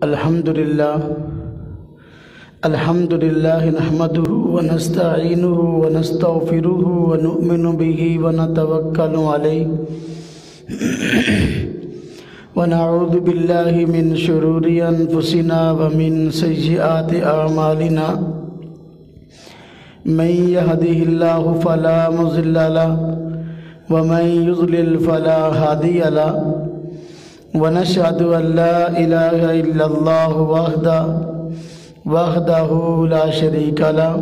الحمد لله نحمده ونستعينه ونستغفره ونؤمن به ونتوكل عليه ونعوذ بالله من شرور أنفسنا ومن سيئات أعمالنا من يهده الله فلا مضل له ومن يضلل فلا هادي له ونشهد أن لا إله إلا الله وحده لا شريك له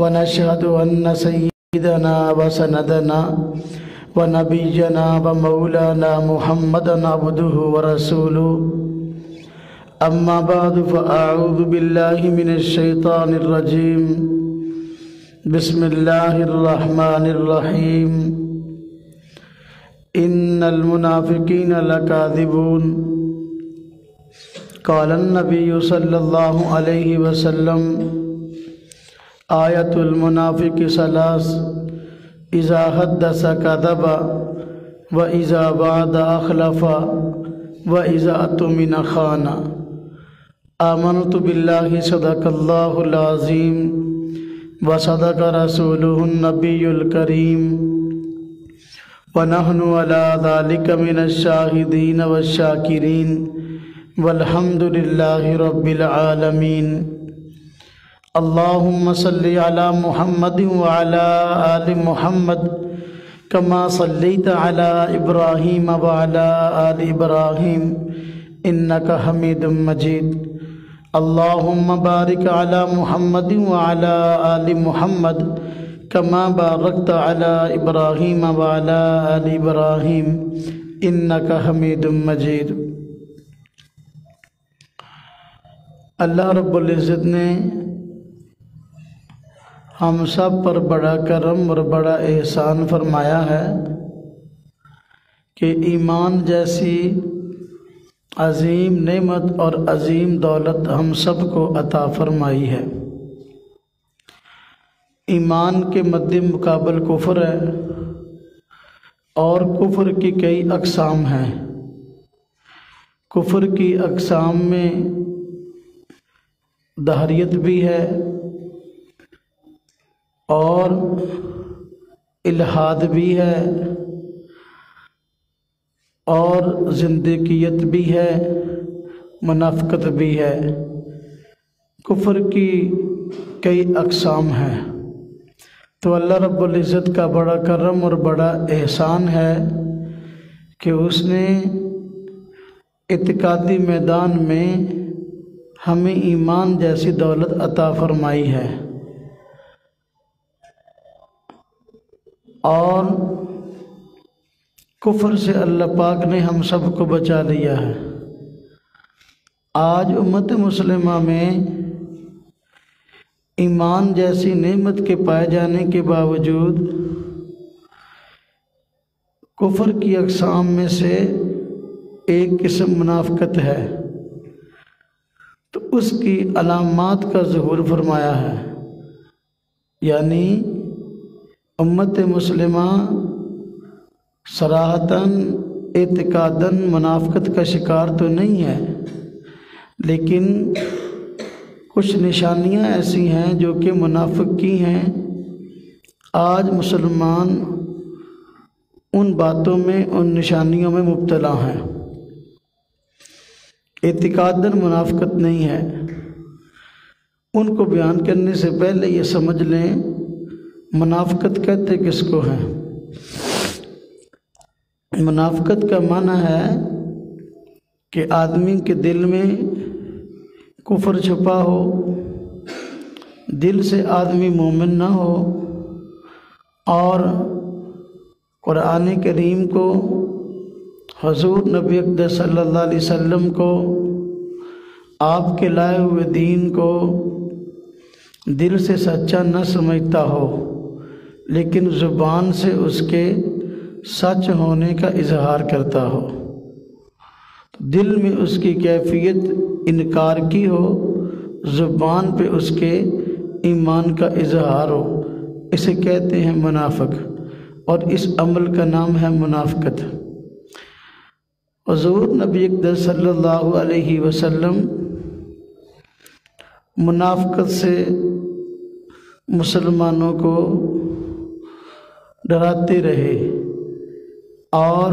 ونشهد أن سيدنا وسندنا ونبينا ومولانا محمدا عبده ورسوله أما بعد فأعوذ بالله من الشيطان الرجيم بسم الله الرحمن الرحيم إن المنافقين لكاذبون قال النبي صلى الله عليه وسلم آية المنافق ثلاث إذا حدث كذب وإذا وعد أخلف وإذا اؤتمن خان آمنت بالله صدق الله العظيم وصدق رسوله النبي الكريم ونحن على ذلك من الشاهدين والشاكرين والحمد لله رب العالمين اللهم صل على محمد وعلى آل محمد كما صليت على إبراهيم وعلى آل إبراهيم إنك حميد مجيد اللهم بارك على محمد وعلى آل محمد كما باركت على إبراهيم وعلى آل إبراهيم إنك حميد مجيد۔ اللہ رب العزت نے ہم سب پر بڑا کرم اور بڑا احسان فرمایا ہے کہ ایمان جیسی عظیم نعمت اور عظیم دولت ہم سب کو عطا فرمائی ہے۔ ایمان کے مد مقابل کفر ہے اور کفر کی کئی اقسام ہیں۔ کفر کی اقسام میں دہریت بھی ہے اور الحاد بھی ہے اور زندیقیت بھی ہے، منافقت بھی ہے۔ کفر کی کئی اقسام ہیں، تو اللہ رب العزت کا بڑا کرم اور بڑا احسان ہے کہ اس نے اعتقادی میدان میں ہمیں ایمان جیسی دولت عطا فرمائی ہے اور کفر سے اللہ پاک نے ہم سب کو بچا لیا ہے۔ آج امت مسلمہ میں ایمان جیسی نعمت کے پائے جانے کے باوجود کفر کی اقسام میں سے ایک قسم منافقت ہے، تو اس کی علامات کا ظہور فرمایا ہے، یعنی امت مسلمہ صراحتاً اعتقاداً منافقت کا شکار تو نہیں ہے، لیکن کچھ نشانیاں ایسی ہیں جو کہ منافق کی ہیں۔ آج مسلمان ان باتوں میں، ان نشانیوں میں مبتلا ہیں۔ اعتقاداً منافقت نہیں ہے۔ ان کو بیان کرنے سے پہلے یہ سمجھ لیں منافقت کہتے کس کو ہیں۔ منافقت کا معنی ہے کہ آدمی کے دل میں کفر چھپا ہو، دل سے آدمی مومن نہ ہو اور قرآن کریم کو، حضور نبی اقدس صلی اللہ علیہ وسلم کو، آپ کے لائے ہوئے دین کو دل سے سچا نہ سمجھتا ہو، لیکن زبان سے اس کے سچ ہونے کا اظہار کرتا ہو، دل میں اس کی کیفیت انکار کی ہو، زبان پہ اس کے ایمان کا اظہار ہو، اسے کہتے ہیں منافق، اور اس عمل کا نام ہے منافقت۔ حضور نبی اقدس صلی اللہ علیہ وسلم منافقت سے مسلمانوں کو ڈراتے رہے، اور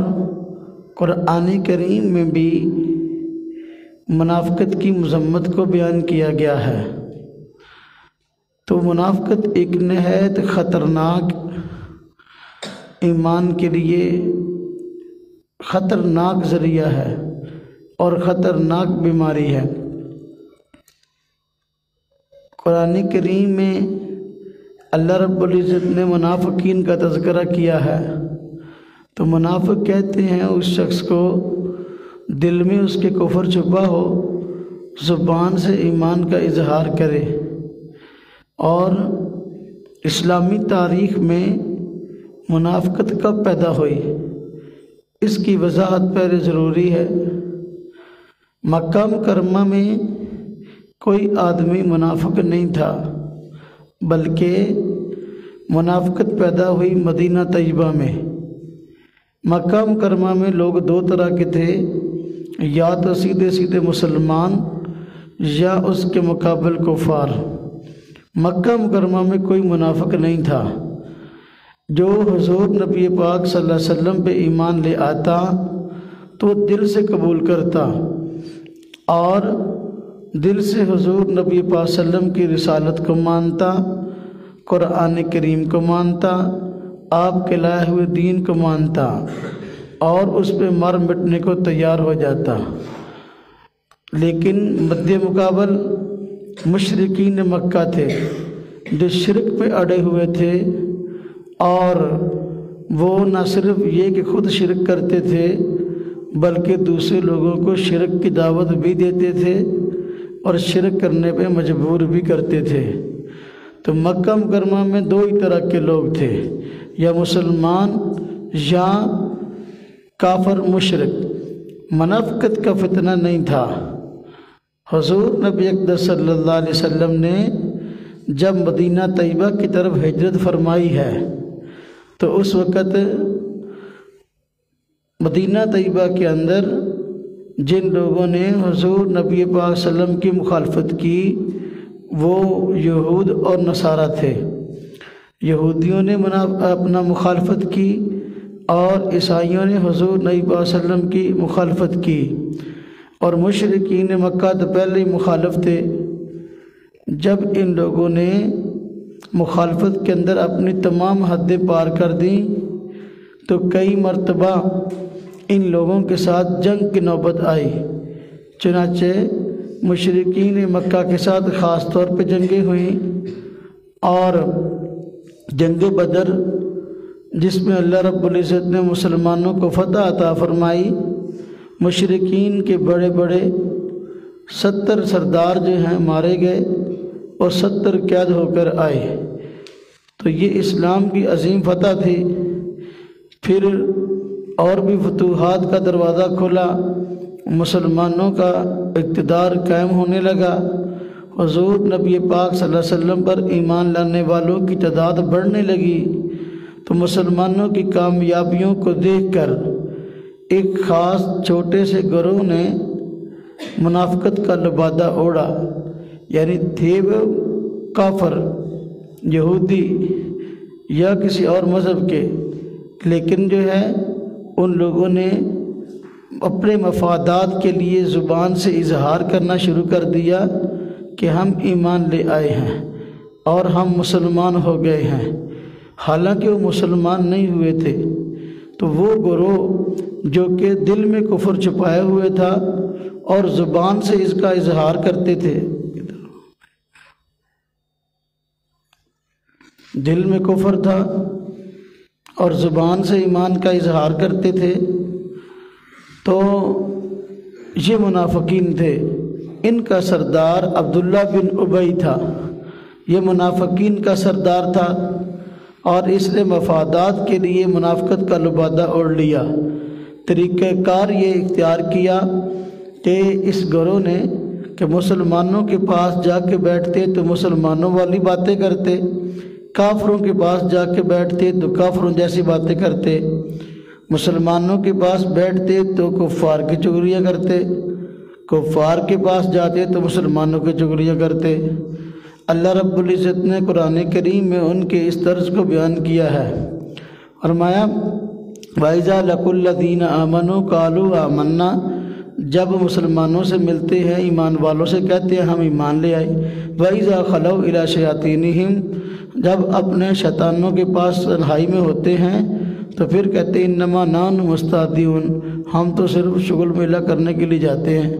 قرآن کریم میں بھی منافقت کی مذمت کو بیان کیا گیا ہے۔ تو منافقت ایک نہایت خطرناک، ایمان کے لیے خطرناک ذریعہ ہے اور خطرناک بیماری ہے۔ قرآن کریم میں اللہ رب العزت نے منافقین کا تذکرہ کیا ہے، تو منافق کہتے ہیں اس شخص کو دل میں اس کے کفر چھپا ہو، زبان سے ایمان کا اظہار کرے۔ اور اسلامی تاریخ میں منافقت کب پیدا ہوئی، اس کی وضاحت پہلے ضروری ہے۔ مکہ مکرمہ میں کوئی آدمی منافق نہیں تھا، بلکہ منافقت پیدا ہوئی مدینہ طیبہ میں۔ مکہ مکرمہ میں لوگ دو طرح کے تھے، یا تو سیدھے سیدھے مسلمان یا اس کے مقابل کفار۔ مکہ مکرمہ میں کوئی منافق نہیں تھا۔ جو حضور نبی پاک صلی اللہ علیہ وسلم پہ ایمان لے آتا تو دل سے قبول کرتا اور دل سے حضور نبی پاک صلی اللہ علیہ وسلم کی رسالت کو مانتا، قرآن کریم کو مانتا، آپ کے لائے ہوئے دین کو مانتا اور اس پہ مر مٹنے کو تیار ہو جاتا۔ لیکن مد مقابل مشرکین مکہ تھے جو شرک پہ اڑے ہوئے تھے، اور وہ نہ صرف یہ کہ خود شرک کرتے تھے بلکہ دوسرے لوگوں کو شرک کی دعوت بھی دیتے تھے اور شرک کرنے پہ مجبور بھی کرتے تھے۔ تو مکہ مکرمہ میں دو ہی طرح کے لوگ تھے، یا مسلمان یا کافر مشرک۔ منافقت کا فتنہ نہیں تھا۔ حضور نبی اقدس صلی اللہ علیہ وسلم نے جب مدینہ طیبہ کی طرف ہجرت فرمائی ہے تو اس وقت مدینہ طیبہ کے اندر جن لوگوں نے حضور نبی پاک صلی اللہ علیہ وسلم کی مخالفت کی وہ یہود اور نصارہ تھے۔ یہودیوں نے اپنا مخالفت کی اور عیسائیوں نے حضور نبی پاک صلی اللہ علیہ وسلم کی مخالفت کی، اور مشرکین مکہ تو پہلے ہی مخالف تھے۔ جب ان لوگوں نے مخالفت کے اندر اپنی تمام حدیں پار کر دیں تو کئی مرتبہ ان لوگوں کے ساتھ جنگ کی نوبت آئی۔ چنانچہ مشرکین مکہ کے ساتھ خاص طور پہ جنگیں ہوئیں، اور جنگ بدر جس میں اللہ رب العزت نے مسلمانوں کو فتح عطا فرمائی، مشرکین کے بڑے بڑے 70 سردار جو ہیں مارے گئے اور 70 قید ہو کر آئے۔ تو یہ اسلام کی عظیم فتح تھی۔ پھر اور بھی فتوحات کا دروازہ کھلا، مسلمانوں کا اقتدار قائم ہونے لگا، حضور نبی پاک صلی اللہ علیہ وسلم پر ایمان لانے والوں کی تعداد بڑھنے لگی۔ تو مسلمانوں کی کامیابیوں کو دیکھ کر ایک خاص چھوٹے سے گروہ نے منافقت کا لبادہ اوڑھا، یعنی تھے وہ کافر، یہودی یا کسی اور مذہب کے، لیکن جو ہے ان لوگوں نے اپنے مفادات کے لیے زبان سے اظہار کرنا شروع کر دیا کہ ہم ایمان لے آئے ہیں اور ہم مسلمان ہو گئے ہیں، حالانکہ وہ مسلمان نہیں ہوئے تھے۔ تو وہ گروہ جو کہ دل میں کفر چھپائے ہوئے تھا اور زبان سے اس کا اظہار کرتے تھے، دل میں کفر تھا اور زبان سے ایمان کا اظہار کرتے تھے، تو یہ منافقین تھے۔ ان کا سردار عبداللہ بن ابی تھا، یہ منافقین کا سردار تھا، اور اس نے مفادات کے لیے منافقت کا لبادہ اوڑھ لیا۔ طریقہ کار یہ اختیار کیا کہ اس گروہ نے کہ مسلمانوں کے پاس جا کے بیٹھتے تو مسلمانوں والی باتیں کرتے، کافروں کے پاس جا کے بیٹھتے تو کافروں جیسی باتیں کرتے، مسلمانوں کے پاس بیٹھتے تو کفار کی چغلیاں کرتے، کفار کے پاس جاتے تو مسلمانوں کی چغلیاں کرتے۔ اللہ رب العزت نے قرآن کریم میں ان کے اس طرز کو بیان کیا ہے، فرمایا وَإِذَا لَقُوا الَّذِينَ آمَنُوا قَالُوا آمَنَّا، جب مسلمانوں سے ملتے ہیں ایمان والوں سے کہتے ہیں ہم ایمان لے آئے۔ وَإِذَا خَلَوْا إِلَىٰ شَيَاطِينِهِمْ، جب اپنے شیطانوں کے پاس تنہائی میں ہوتے ہیں تو پھر کہتے ہیں انما نحن مستہزئون، ہم تو صرف شغل میلہ کرنے کے لیے جاتے ہیں۔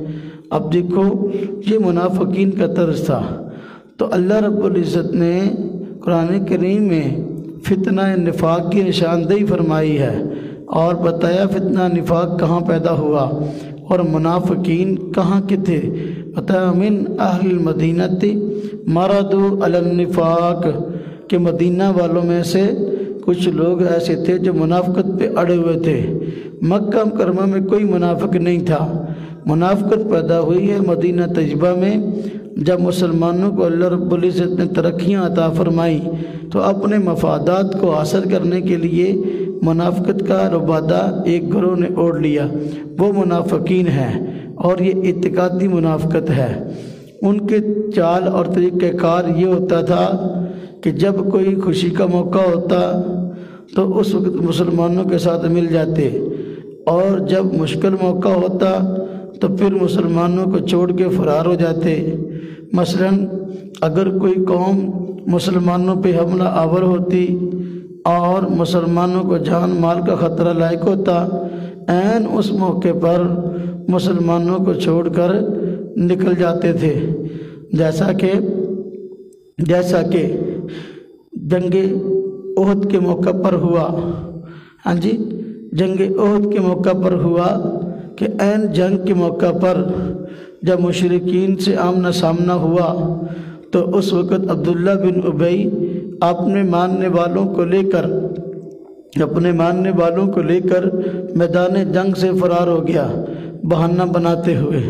اب دیکھو یہ منافقین کا طرز تھا، تو اللہ رب العزت نے قرآن کریم میں فتنہ نفاق کی نشاندہی فرمائی ہے اور بتایا فتنہ نفاق کہاں پیدا ہوا اور منافقین کہاں کے تھے۔ بتایا من اہل المدینہ مردوا علی النفاق، کہ مدینہ والوں میں سے کچھ لوگ ایسے تھے جو منافقت پہ اڑے ہوئے تھے۔ مکہ مکرمہ میں کوئی منافق نہیں تھا، منافقت پیدا ہوئی ہے مدینہ طیبہ میں۔ جب مسلمانوں کو اللہ رب العزت نے ترقیاں عطا فرمائی تو اپنے مفادات کو حاصل کرنے کے لیے منافقت کا ربادہ ایک گروہ نے اوڑھ لیا، وہ منافقین ہیں، اور یہ اعتقادی منافقت ہے۔ ان کے چال اور طریقہ کار یہ ہوتا تھا کہ جب کوئی خوشی کا موقع ہوتا تو اس وقت مسلمانوں کے ساتھ مل جاتے، اور جب مشکل موقع ہوتا تو پھر مسلمانوں کو چھوڑ کے فرار ہو جاتے۔ مثلا اگر کوئی قوم مسلمانوں پہ حملہ آور ہوتی اور مسلمانوں کو جان مال کا خطرہ لاحق ہوتا، عین اس موقع پر مسلمانوں کو چھوڑ کر نکل جاتے تھے، جیسا کہ جنگ احد کے موقع پر ہوا۔ ہاں جی، جنگ احد کے موقع پر ہوا کہ عین جنگ کے موقع پر جب مشرکین سے آمنا سامنا ہوا تو اس وقت عبداللہ بن ابی اپنے ماننے والوں کو لے کر میدان جنگ سے فرار ہو گیا بہانہ بناتے ہوئے۔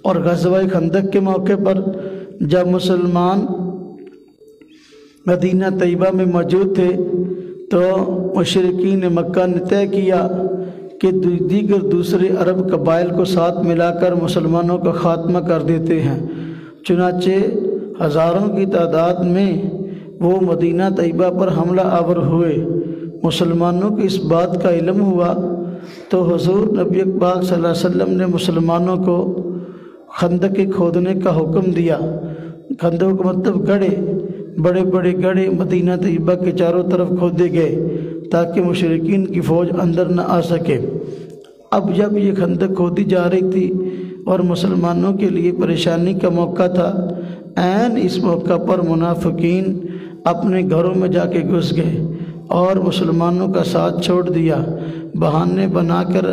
اور غزوہ خندق کے موقع پر جب مسلمان مدینہ طیبہ میں موجود تھے تو مشرکین مکہ نے طے کیا کہ دیگر دوسرے عرب قبائل کو ساتھ ملا کر مسلمانوں کا خاتمہ کر دیتے ہیں۔ چنانچہ ہزاروں کی تعداد میں وہ مدینہ طیبہ پر حملہ آور ہوئے۔ مسلمانوں کو اس بات کا علم ہوا تو حضور نبی پاک صلی اللہ علیہ وسلم نے مسلمانوں کو خندق کھودنے کا حکم دیا۔ خندق کا مطلب گڑھے، بڑے بڑے گڑھے مدینہ طیبہ کے چاروں طرف کھودے گئے تاکہ مشرکین کی فوج اندر نہ آ سکے۔ اب جب یہ خندق کھودی جا رہی تھی اور مسلمانوں کے لیے پریشانی کا موقع تھا، عین اس موقع پر منافقین اپنے گھروں میں جا کے گھس گئے اور مسلمانوں کا ساتھ چھوڑ دیا۔ بہانے بنا کر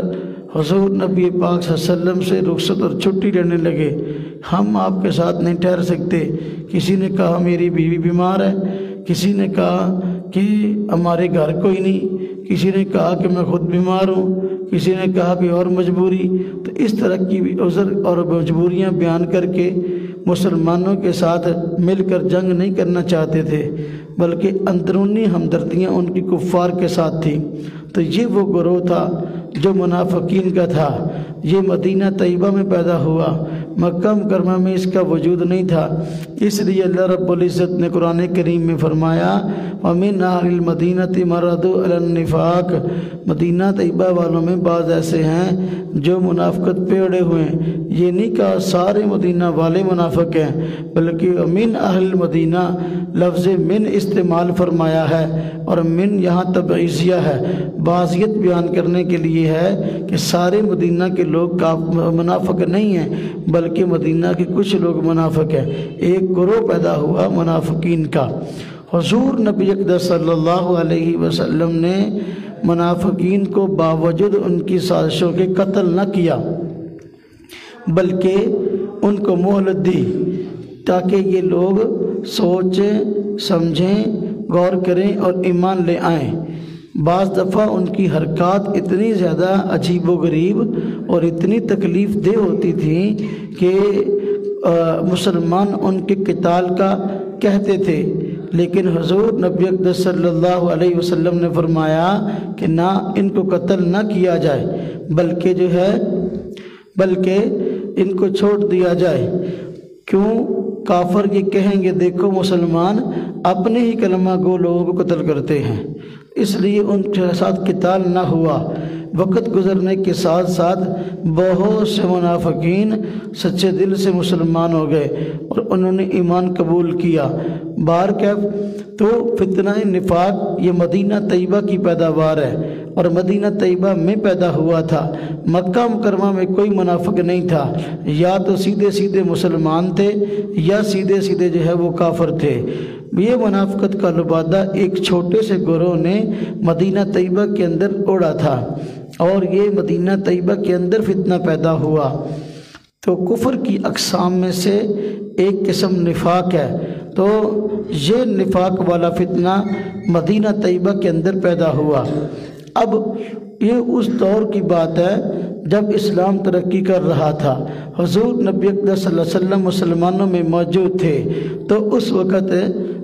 حضور نبی پاک صلی اللہ علیہ وسلم سے رخصت اور چھٹی لینے لگے، ہم آپ کے ساتھ نہیں ٹھہر سکتے۔ کسی نے کہا میری بیوی بیمار ہے، کسی نے کہا کہ ہمارے گھر کوئی نہیں، کسی نے کہا کہ میں خود بیمار ہوں، کسی نے کہا کہ اور مجبوری۔ تو اس طرح کی عذر اور مجبوریاں بیان کر کے مسلمانوں کے ساتھ مل کر جنگ نہیں کرنا چاہتے تھے، بلکہ اندرونی ہمدردیاں ان کی کفار کے ساتھ تھیں۔ تو یہ وہ گروہ تھا جو منافقین کا تھا، یہ مدینہ طیبہ میں پیدا ہوا، مکہ مکرمہ میں اس کا وجود نہیں تھا۔ اس لیے اللہ رب العزت نے قرآن کریم میں فرمایا وَمِنْ أَهْلِ الْمَدِينَةِ مَرَضُوا عَلَى النِّفَاقِ، مدینہ طیبہ والوں میں بعض ایسے ہیں جو منافقت پہ اڑے ہوئے ہیں۔ یہ نہیں کہا سارے مدینہ والے منافق ہیں، بلکہ وَمِنْ أَهْلِ الْمَدِينَةِ لفظ من استعمال فرمایا ہے، اور من یہاں تبعیضیہ ہے، بعضیت بیان کرنے کے لیے ہے کہ سارے مدینہ کے لوگ منافق نہیں ہیں، بلکہ مدینہ کے کچھ لوگ منافق ہیں۔ ایک گروہ پیدا ہوا منافقین کا۔ حضور نبی اقدس صلی اللہ علیہ وسلم نے منافقین کو باوجود ان کی سازشوں کے قتل نہ کیا، بلکہ ان کو مہلت دی تاکہ یہ لوگ سوچیں، سمجھیں، غور کریں اور ایمان لے آئیں۔ بعض دفعہ ان کی حرکات اتنی زیادہ عجیب و غریب اور اتنی تکلیف دہ ہوتی تھیں کہ مسلمان ان کے قتال کا کہتے تھے، لیکن حضور نبی اقدس صلی اللہ علیہ وسلم نے فرمایا کہ نہ ان کو قتل نہ کیا جائے بلکہ ان کو چھوڑ دیا جائے۔ کیوں؟ کافر یہ کہیں گے دیکھو مسلمان اپنے ہی کلمہ گو لوگوں کو قتل کرتے ہیں، اس لیے ان کے ساتھ قتال نہ ہوا۔ وقت گزرنے کے ساتھ ساتھ بہت سے منافقین سچے دل سے مسلمان ہو گئے اور انہوں نے ایمان قبول کیا۔ بہرکیف تو فتنہ نفاق یہ مدینہ طیبہ کی پیداوار ہے اور مدینہ طیبہ میں پیدا ہوا تھا۔ مکہ مکرمہ میں کوئی منافق نہیں تھا، یا تو سیدھے سیدھے مسلمان تھے یا سیدھے سیدھے جو ہے وہ کافر تھے۔ یہ منافقت کا لبادہ ایک چھوٹے سے گروہ نے مدینہ طیبہ کے اندر اوڑھا تھا اور یہ مدینہ طیبہ کے اندر فتنہ پیدا ہوا۔ تو کفر کی اقسام میں سے ایک قسم نفاق ہے، تو یہ نفاق والا فتنہ مدینہ طیبہ کے اندر پیدا ہوا۔ اب یہ اس دور کی بات ہے جب اسلام ترقی کر رہا تھا، حضور نبی اقدس صلی اللہ علیہ وسلم مسلمانوں میں موجود تھے، تو اس وقت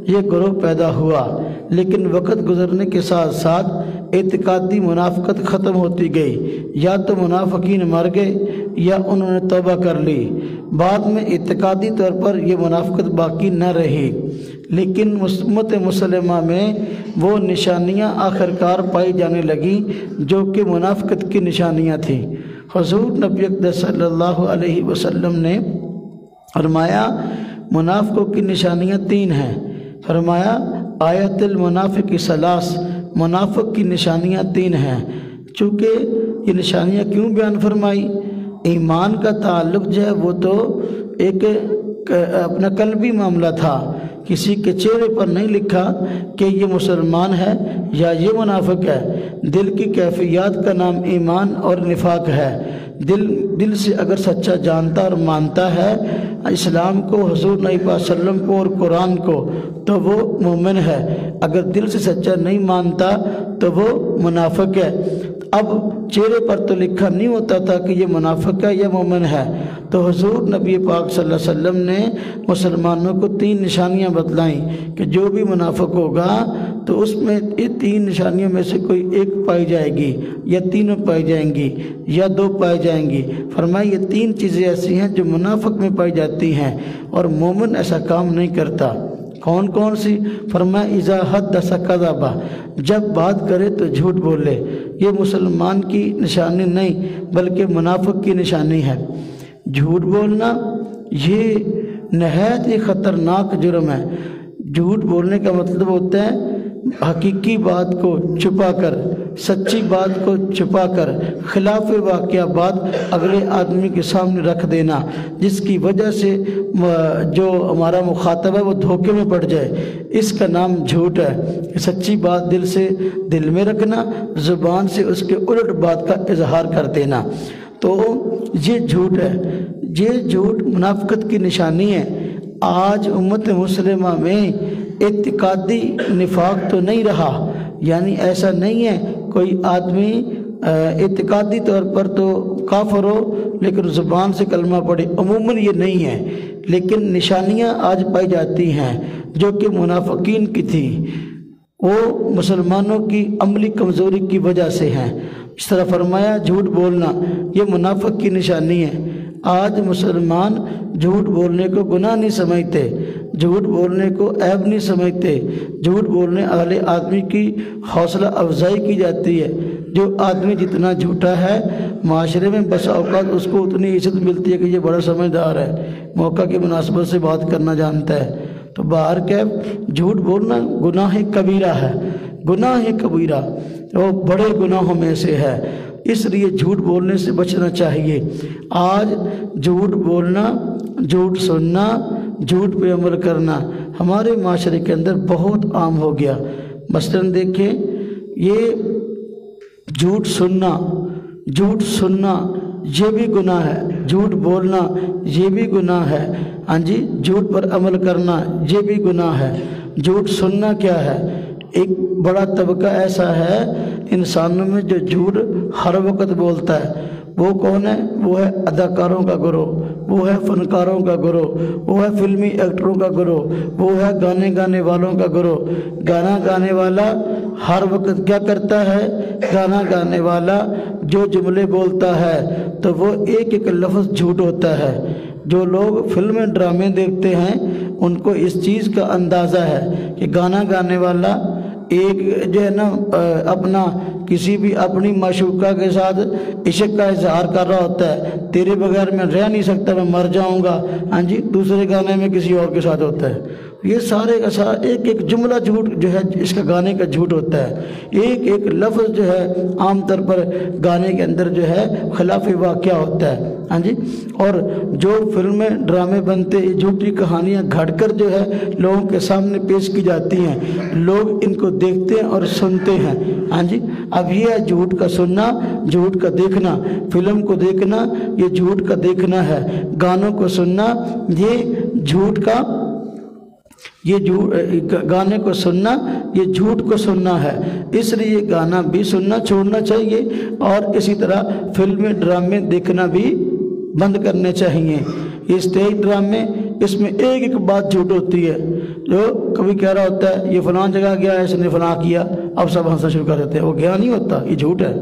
یہ گروہ پیدا ہوا۔ لیکن وقت گزرنے کے ساتھ ساتھ اعتقادی منافقت ختم ہوتی گئی، یا تو منافقین مر گئے یا انہوں نے توبہ کر لی۔ بعد میں اعتقادی طور پر یہ منافقت باقی نہ رہی، لیکن امت مسلمہ میں وہ نشانیاں آخرکار پائی جانے لگیں جو کہ منافقت کی نشانیاں تھیں۔ حضور نبی اقدس صلی اللہ علیہ وسلم نے فرمایا منافقوں کی نشانیاں 3 ہیں۔ فرمایا آیت المنافق ثلاث، منافق کی نشانیاں 3 ہیں۔ چونکہ یہ نشانیاں کیوں بیان فرمائی؟ ایمان کا تعلق جو ہے وہ تو ایک اپنا قلبی معاملہ تھا، کسی کے چہرے پر نہیں لکھا کہ یہ مسلمان ہے یا یہ منافق ہے۔ دل کی کیفیات کا نام ایمان اور نفاق ہے۔ دل سے اگر سچا جانتا اور مانتا ہے اسلام کو، حضور نبی پاک صلی اللہ علیہ وسلم کو اور قرآن کو، تو وہ مومن ہے۔ اگر دل سے سچا نہیں مانتا تو وہ منافق ہے۔ اب چہرے پر تو لکھا نہیں ہوتا تھا کہ یہ منافق ہے یا مومن ہے، تو حضور نبی پاک صلی اللہ علیہ وسلم نے مسلمانوں کو 3 نشانیاں بتلائیں کہ جو بھی منافق ہوگا تو اس میں 3 نشانیوں میں سے کوئی ایک پائی جائے گی یا تینوں پائی جائیں گی یا 2 پائی جائیں گی۔ فرمایا یہ 3 چیزیں ایسی ہیں جو منافق میں پائی جاتی ہیں اور مومن ایسا کام نہیں کرتا۔ کون کون سی؟ فرمایا اذا حدث کذب، جب بات کرے تو جھوٹ بولے۔ یہ مسلمان کی نشانی نہیں بلکہ منافق کی نشانی ہے۔ جھوٹ بولنا یہ نہایت ہی خطرناک جرم ہے۔ جھوٹ بولنے کا مطلب ہوتا ہے حقیقی بات کو چھپا کر، سچی بات کو چھپا کر خلاف واقعہ بات اگلے آدمی کے سامنے رکھ دینا، جس کی وجہ سے جو ہمارا مخاطب ہے وہ دھوکے میں پڑ جائے، اس کا نام جھوٹ ہے۔ سچی بات دل میں رکھنا، زبان سے اس کے الٹ بات کا اظہار کر دینا، تو یہ جھوٹ ہے۔ یہ جھوٹ منافقت کی نشانی ہے۔ آج امت مسلمہ میں اعتقادی نفاق تو نہیں رہا، یعنی ایسا نہیں ہے کوئی آدمی اعتقادی طور پر تو کافر ہو لیکن زبان سے کلمہ پڑھے، عموماً یہ نہیں ہے، لیکن نشانیاں آج پائی جاتی ہیں جو کہ منافقین کی تھی، وہ مسلمانوں کی عملی کمزوری کی وجہ سے ہیں۔ اس طرح فرمایا جھوٹ بولنا یہ منافق کی نشانی ہے۔ آج مسلمان جھوٹ بولنے کو گناہ نہیں سمجھتے، جھوٹ بولنے کو عیب نہیں سمجھتے، جھوٹ بولنے والے آدمی کی حوصلہ افزائی کی جاتی ہے۔ جو آدمی جتنا جھوٹا ہے معاشرے میں بس اوقات اس کو اتنی عزت ملتی ہے کہ یہ بڑا سمجھدار ہے، موقع کی مناسبت سے بات کرنا جانتا ہے۔ تو باہر کیف جھوٹ بولنا گناہ کبیرہ ہے، گناہ کبیرہ وہ بڑے گناہوں میں سے ہے، اس لیے جھوٹ بولنے سے بچنا چاہیے۔ آج جھوٹ بولنا، جھوٹ سننا، جھوٹ پہ عمل کرنا ہمارے معاشرے کے اندر بہت عام ہو گیا۔ مثلاً دیکھیں یہ جھوٹ سننا یہ بھی گناہ ہے، جھوٹ بولنا یہ بھی گناہ ہے، ہاں جی، جھوٹ پر عمل کرنا یہ بھی گناہ ہے۔ جھوٹ سننا کیا ہے؟ ایک بڑا طبقہ ایسا ہے انسانوں میں جو جھوٹ ہر وقت بولتا ہے، وہ کون ہے؟ وہ ہے اداکاروں کا گروہ، وہ ہے فنکاروں کا گروہ، وہ ہے فلمی ایکٹروں کا گروہ، وہ ہے گانے گانے والوں کا گروہ۔ گانا گانے والا ہر وقت کیا کرتا ہے؟ گانا گانے والا جو جملے بولتا ہے تو وہ ایک ایک لفظ جھوٹ ہوتا ہے۔ جو لوگ فلمیں ڈرامے دیکھتے ہیں ان کو اس چیز کا اندازہ ہے کہ گانا گانے والا ایک جو ہے نا اپنا کسی بھی اپنی معشوقہ کے ساتھ عشق کا اظہار کر رہا ہوتا ہے، تیرے بغیر میں رہ نہیں سکتا، میں مر جاؤں گا، ہاں جی، دوسرے گانے میں کسی اور کے ساتھ ہوتا ہے۔ یہ سارے کا سارا ایک ایک جملہ جھوٹ جو ہے اس کا گانے کا جھوٹ ہوتا ہے، ایک ایک لفظ جو ہے عام طور پر گانے کے اندر جو ہے خلاف واقعہ ہوتا ہے، ہاں جی۔ اور جو فلمیں ڈرامے بنتے یہ جھوٹی کہانیاں گھڑ کر جو ہے لوگوں کے سامنے پیش کی جاتی ہیں، لوگ ان کو دیکھتے ہیں اور سنتے ہیں، ہاں جی۔ اب یہ ہے جھوٹ کا سننا، جھوٹ کا دیکھنا، فلم کو دیکھنا یہ جھوٹ کا دیکھنا ہے، گانوں کو سننا یہ جھوٹ کا، گانے کو سننا یہ جھوٹ کو سننا ہے۔ اس لیے گانا بھی سننا چھوڑنا چاہیے اور اسی طرح فلمیں ڈرامے دیکھنا بھی بند کرنے چاہیے۔ یہ اسٹیج ڈرامے اس میں ایک ایک بات جھوٹ ہوتی ہے، جو کبھی کہہ رہا ہوتا ہے یہ فلاں جگہ گیا ہے، اس نے فلاں کیا، اب سب ہنسنا شروع کر دیتے ہیں، وہ گیا نہیں ہوتا، یہ جھوٹ ہے۔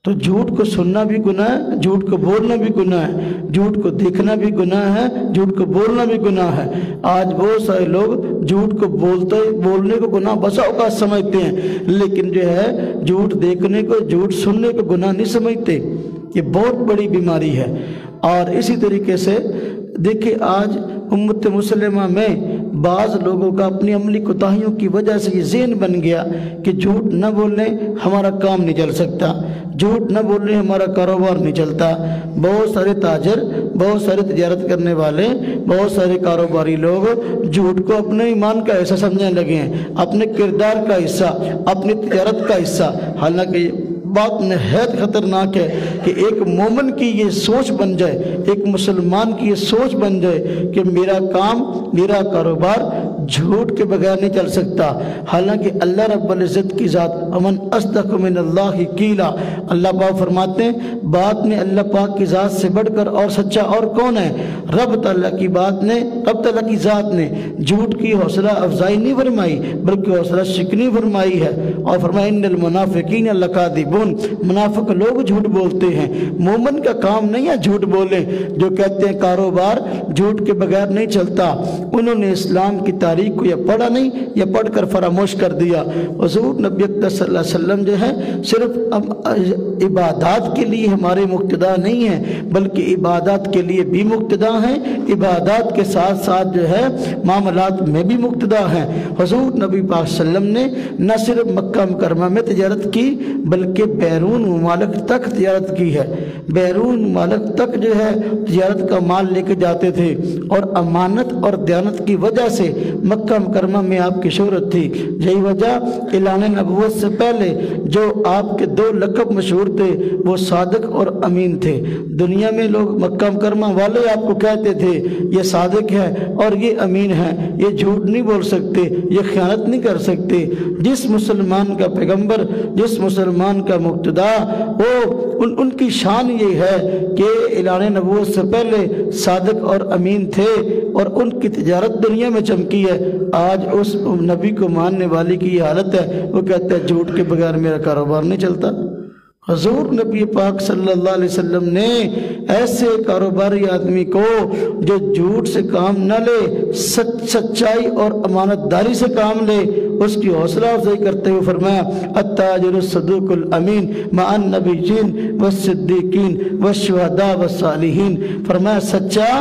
تو جھوٹ کو سننا بھی گناہ ہے، جھوٹ کو بولنا بھی گناہ ہے، جھوٹ کو دیکھنا بھی گناہ ہے، جھوٹ کو بولنا بھی گناہ ہے۔ آج بہت سارے لوگ جھوٹ کو بولنے کو گناہ بسا اوقات سمجھتے ہیں، لیکن جو ہے جھوٹ دیکھنے کو، جھوٹ سننے کو گناہ نہیں سمجھتے۔ یہ بہت بڑی بیماری ہے۔ اور اسی طریقے سے دیکھیں آج امت مسلمہ میں بعض لوگوں کا اپنی عملی کوتاہیوں کی وجہ سے یہ ذہن بن گیا کہ جھوٹ نہ بولیں ہمارا کام نہیں چل سکتا، جھوٹ نہ بولیں ہمارا کاروبار نہیں چلتا۔ بہت سارے تاجر، بہت سارے تجارت کرنے والے، بہت سارے کاروباری لوگ جھوٹ کو اپنے ایمان کا حصہ سمجھنے لگے ہیں، اپنے کردار کا حصہ، اپنی تجارت کا حصہ۔ حالانکہ بات نہایت خطرناک ہے کہ ایک مومن کی یہ سوچ بن جائے، ایک مسلمان کی یہ سوچ بن جائے کہ میرا کام، میرا کاروبار جھوٹ کے بغیر نہیں چل سکتا۔ حالانکہ اللہ رب العزت کی ذات امن اصدق من اللہ قیلا، اللہ پاک فرماتے ہیں بات میں اللہ پاک کی ذات سے بڑھ کر اور سچا اور کون ہے؟ رب تعالیٰ کی بات نے، رب تعالیٰ کی ذات نے جھوٹ کی حوصلہ افزائی نہیں فرمائی بلکہ حوصلہ شکنی فرمائی ہے، اور فرمایا ان المنافقین لکاذبون، منافق لوگ جھوٹ بولتے ہیں۔ مومن کا کام نہیں ہے جھوٹ بولے، جو کہتے ہیں کاروبار جھوٹ کے بغیر نہیں چلتا، انہوں نے اسلام کی تاریخ کو یا پڑھا نہیں یا پڑھ کر فراموش کر دیا۔ حضور نبی اکرم صلی اللہ علیہ وسلم جو ہے صرف عبادات کے لیے ہمارے مقتدا نہیں ہیں بلکہ عبادات کے لیے بھی مقتدا ہیں، عبادات کے ساتھ ساتھ جو ہے معاملات میں بھی مقتدا ہیں۔ حضور نبی پاک صلی اللہ علیہ وسلم نے نہ صرف مکہ مکرمہ میں تجارت کی بلکہ بیرون ممالک تک تجارت کی ہے، بیرون ممالک تک جو ہے تجارت کا مال لے کے جاتے تھے، اور امانت اور دیانت کی وجہ سے مکہ مکرمہ میں آپ کی شہرت تھی۔ یہی وجہ اعلان نبوت سے پہلے جو آپ کے دو لقب مشہور تھے وہ صادق اور امین تھے۔ دنیا میں لوگ مکہ مکرمہ والے آپ کو کہتے تھے یہ صادق ہے اور یہ امین ہے، یہ جھوٹ نہیں بول سکتے، یہ خیانت نہیں کر سکتے۔ جس مسلمان کا پیغمبر، جس مسلمان کا مقتدا، وہ ان کی شان یہ ہے کہ اعلان نبوت سے پہلے صادق اور امین تھے اور ان کی تجارت دنیا میں چمکی ہے۔ آج اس نبی کو ماننے والے کی یہ حالت ہے، وہ کہتا ہے جھوٹ کے بغیر میرا کاروبار نہیں چلتا۔ حضور نبی پاک صلی اللہ علیہ وسلم نے ایسے کاروباری آدمی کو جو جھوٹ سے کام نہ لے، سچائی اور امانت داری سے کام لے، اس کی حوصلہ افزائی کرتے ہوئے فرمایا التاجر الصدوق الامین مع النبیین والصدیقین والشہداء والصالحین، فرمایا سچا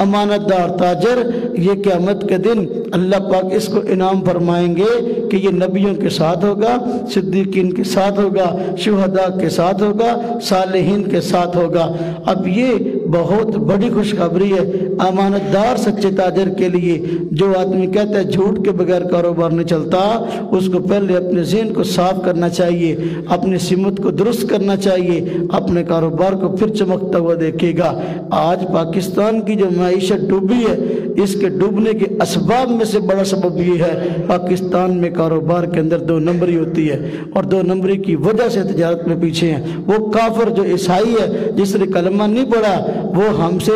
امانت دار تاجر یہ قیامت کے دن اللہ پاک اس کو انعام فرمائیں گے کہ یہ نبیوں کے ساتھ ہوگا، صدیقین کے ساتھ ہوگا، شہداء کے ساتھ ہوگا، صالحین کے ساتھ ہوگا۔ اب یہ بہت بڑی خوشخبری ہے امانت دار سچے تاجر کے لیے۔ جو آدمی کہتا ہے جھوٹ کے بغیر کاروبار نہیں چلتا، اس کو پہلے اپنے ذہن کو صاف کرنا چاہیے، اپنی سمت کو درست کرنا چاہیے، اپنے کاروبار کو پھر چمکتا ہوا دیکھے گا۔ آج پاکستان کی جو معیشت ڈوبی ہے، اس کے ڈوبنے کے اسباب میں سے بڑا سبب یہ ہے پاکستان میں کاروبار کے اندر دو نمبری ہوتی ہے، اور دو نمبری کی وجہ سے تجارت میں پیچھے ہیں۔ وہ کافر جو عیسائی ہے جس نے کلمہ نہیں پڑھا وہ ہم سے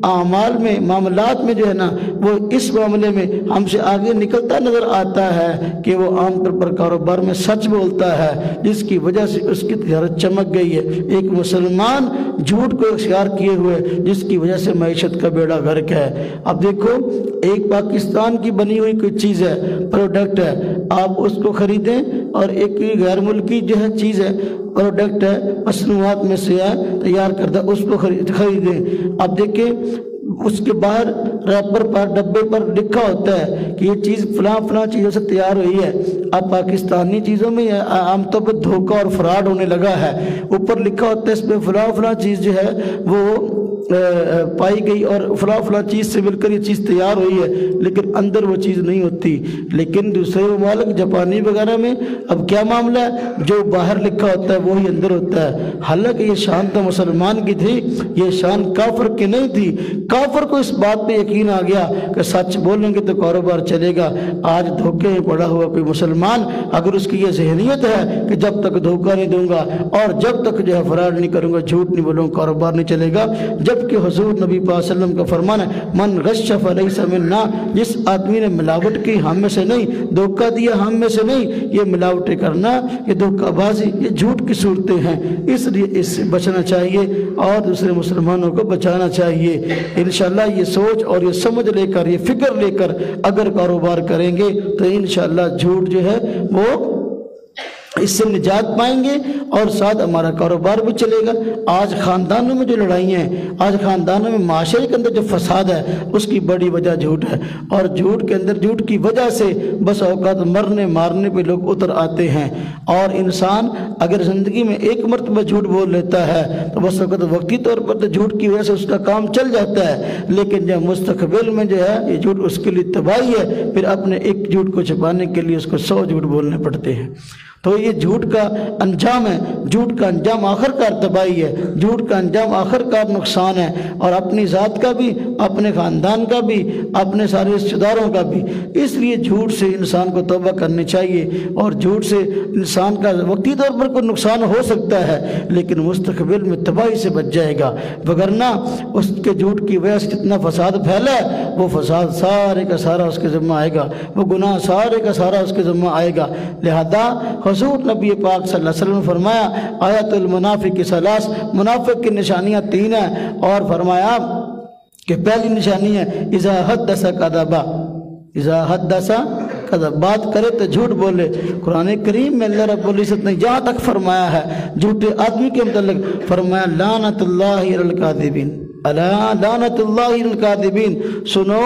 اعمال میں معاملات میں جو ہے نا وہ اس معاملے میں ہم سے آگے نکلتا نظر آتا ہے کہ وہ عام طور پر کاروبار میں سچ بولتا ہے، جس کی وجہ سے اس کی تجارت چمک گئی ہے۔ ایک مسلمان جھوٹ کو اختیار کیے ہوئے جس کی وجہ سے معیشت کا بیڑا غرق ہے۔ اب دیکھو ایک پاکستان کی بنی ہوئی کوئی چیز ہے، پروڈکٹ ہے، آپ اس کو خریدیں، اور ایک غیر ملکی جو ہے چیز ہے، پروڈکٹ ہے، مصنوعات میں سے ہے، تیار کردہ، اس کو خریدیں۔ اب دیکھیں اس کے باہر ریپر پر ڈبے پر لکھا ہوتا ہے کہ یہ چیز فلاں فلاں چیزوں سے تیار ہوئی ہے۔ اب پاکستانی چیزوں میں عام طور پر دھوکہ اور فراڈ ہونے لگا ہے، اوپر لکھا ہوتا ہے اس میں فلاں فلاں چیز جو ہے وہ پائی گئی اور فلاں فلاں چیز سے مل کر یہ چیز تیار ہوئی ہے، لیکن اندر وہ چیز نہیں ہوتی۔ لیکن دوسرے ممالک جاپانی وغیرہ میں اب کیا معاملہ ہے، جو باہر لکھا ہوتا ہے وہی اندر ہوتا ہے۔ حالانکہ یہ شان تو مسلمان کی تھی، یہ شان کافر کی نہیں تھی۔ کافر کو اس بات پہ یقین آ گیا کہ سچ بولیں گے تو کاروبار چلے گا۔ آج دھوکے میں پڑا ہوا کوئی مسلمان اگر اس کی یہ ذہنیت ہے کہ جب تک دھوکہ نہیں دوں گا اور جب تک جو ہے فراڈ نہیں کروں گا، جھوٹ نہیں بولوں گا، کاروبار نہیں چلے گا، جبکہ حضور نبی پاک صلی اللہ علیہ وسلم کا فرمان ہے من غش فلیس منا، جس آدمی نے ملاوٹ کی ہم میں سے نہیں، دھوکہ دیا ہم میں سے نہیں۔ یہ ملاوٹیں کرنا، یہ دھوکہ بازی، یہ جھوٹ کی صورتیں ہیں، اس لیے اس سے بچنا چاہیے اور دوسرے مسلمانوں کو بچانا چاہیے۔ انشاءاللہ یہ سوچ اور یہ سمجھ لے کر، یہ فکر لے کر اگر کاروبار کریں گے تو انشاءاللہ جھوٹ جو ہے وہ اس سے نجات پائیں گے اور ساتھ ہمارا کاروبار بھی چلے گا۔ آج خاندانوں میں جو لڑائیاں ہیں، آج خاندانوں میں معاشرے کے اندر جو فساد ہے، اس کی بڑی وجہ جھوٹ ہے، اور جھوٹ کے اندر جھوٹ کی وجہ سے بس اوقات مرنے مارنے پہ لوگ اتر آتے ہیں۔ اور انسان اگر زندگی میں ایک مرتبہ جھوٹ بول لیتا ہے تو بس اوقات وقتی طور پر تو جھوٹ کی وجہ سے اس کا کام چل جاتا ہے، لیکن جب مستقبل میں جو ہے یہ جھوٹ اس کے لیے تباہی ہے، پھر اپنے ایک جھوٹ کو چھپانے کے لیے اس کو 100 جھوٹ بولنے پڑتے ہیں۔ تو یہ جھوٹ کا انجام ہے، جھوٹ کا انجام آخر کار تباہی ہے، جھوٹ کا انجام آخر کار نقصان ہے، اور اپنی ذات کا بھی، اپنے خاندان کا بھی، اپنے سارے رشتہ داروں کا بھی۔ اس لیے جھوٹ سے انسان کو توبہ کرنی چاہیے، اور جھوٹ سے انسان کا وقتی طور پر کوئی نقصان ہو سکتا ہے لیکن مستقبل میں تباہی سے بچ جائے گا، وگرنہ اس کے جھوٹ کی وجہ سے جتنا فساد پھیلا ہے وہ فساد سارے کا سارا اس کے ذمہ آئے گا، وہ گناہ سارے کا سارا اس کے ذمہ آئے گا۔ لہذا حضور نبی پاک صلی اللہ علیہ وسلم نے فرمایا آیت المنافق ثلاث، منافق کی نشانیاں 3 ہیں، اور فرمایا کہ پہلی نشانی ہے اذا حدث کذب، اذا حدث کذب، بات کرے تو جھوٹ بولے۔ قرآن کریم میں اللہ رب العزت نے جہاں تک فرمایا ہے جھوٹے آدمی کے متعلق، فرمایا لعنت اللہ علی الکاذبین، الا لعنت اللہ علی الکاذبین، سنو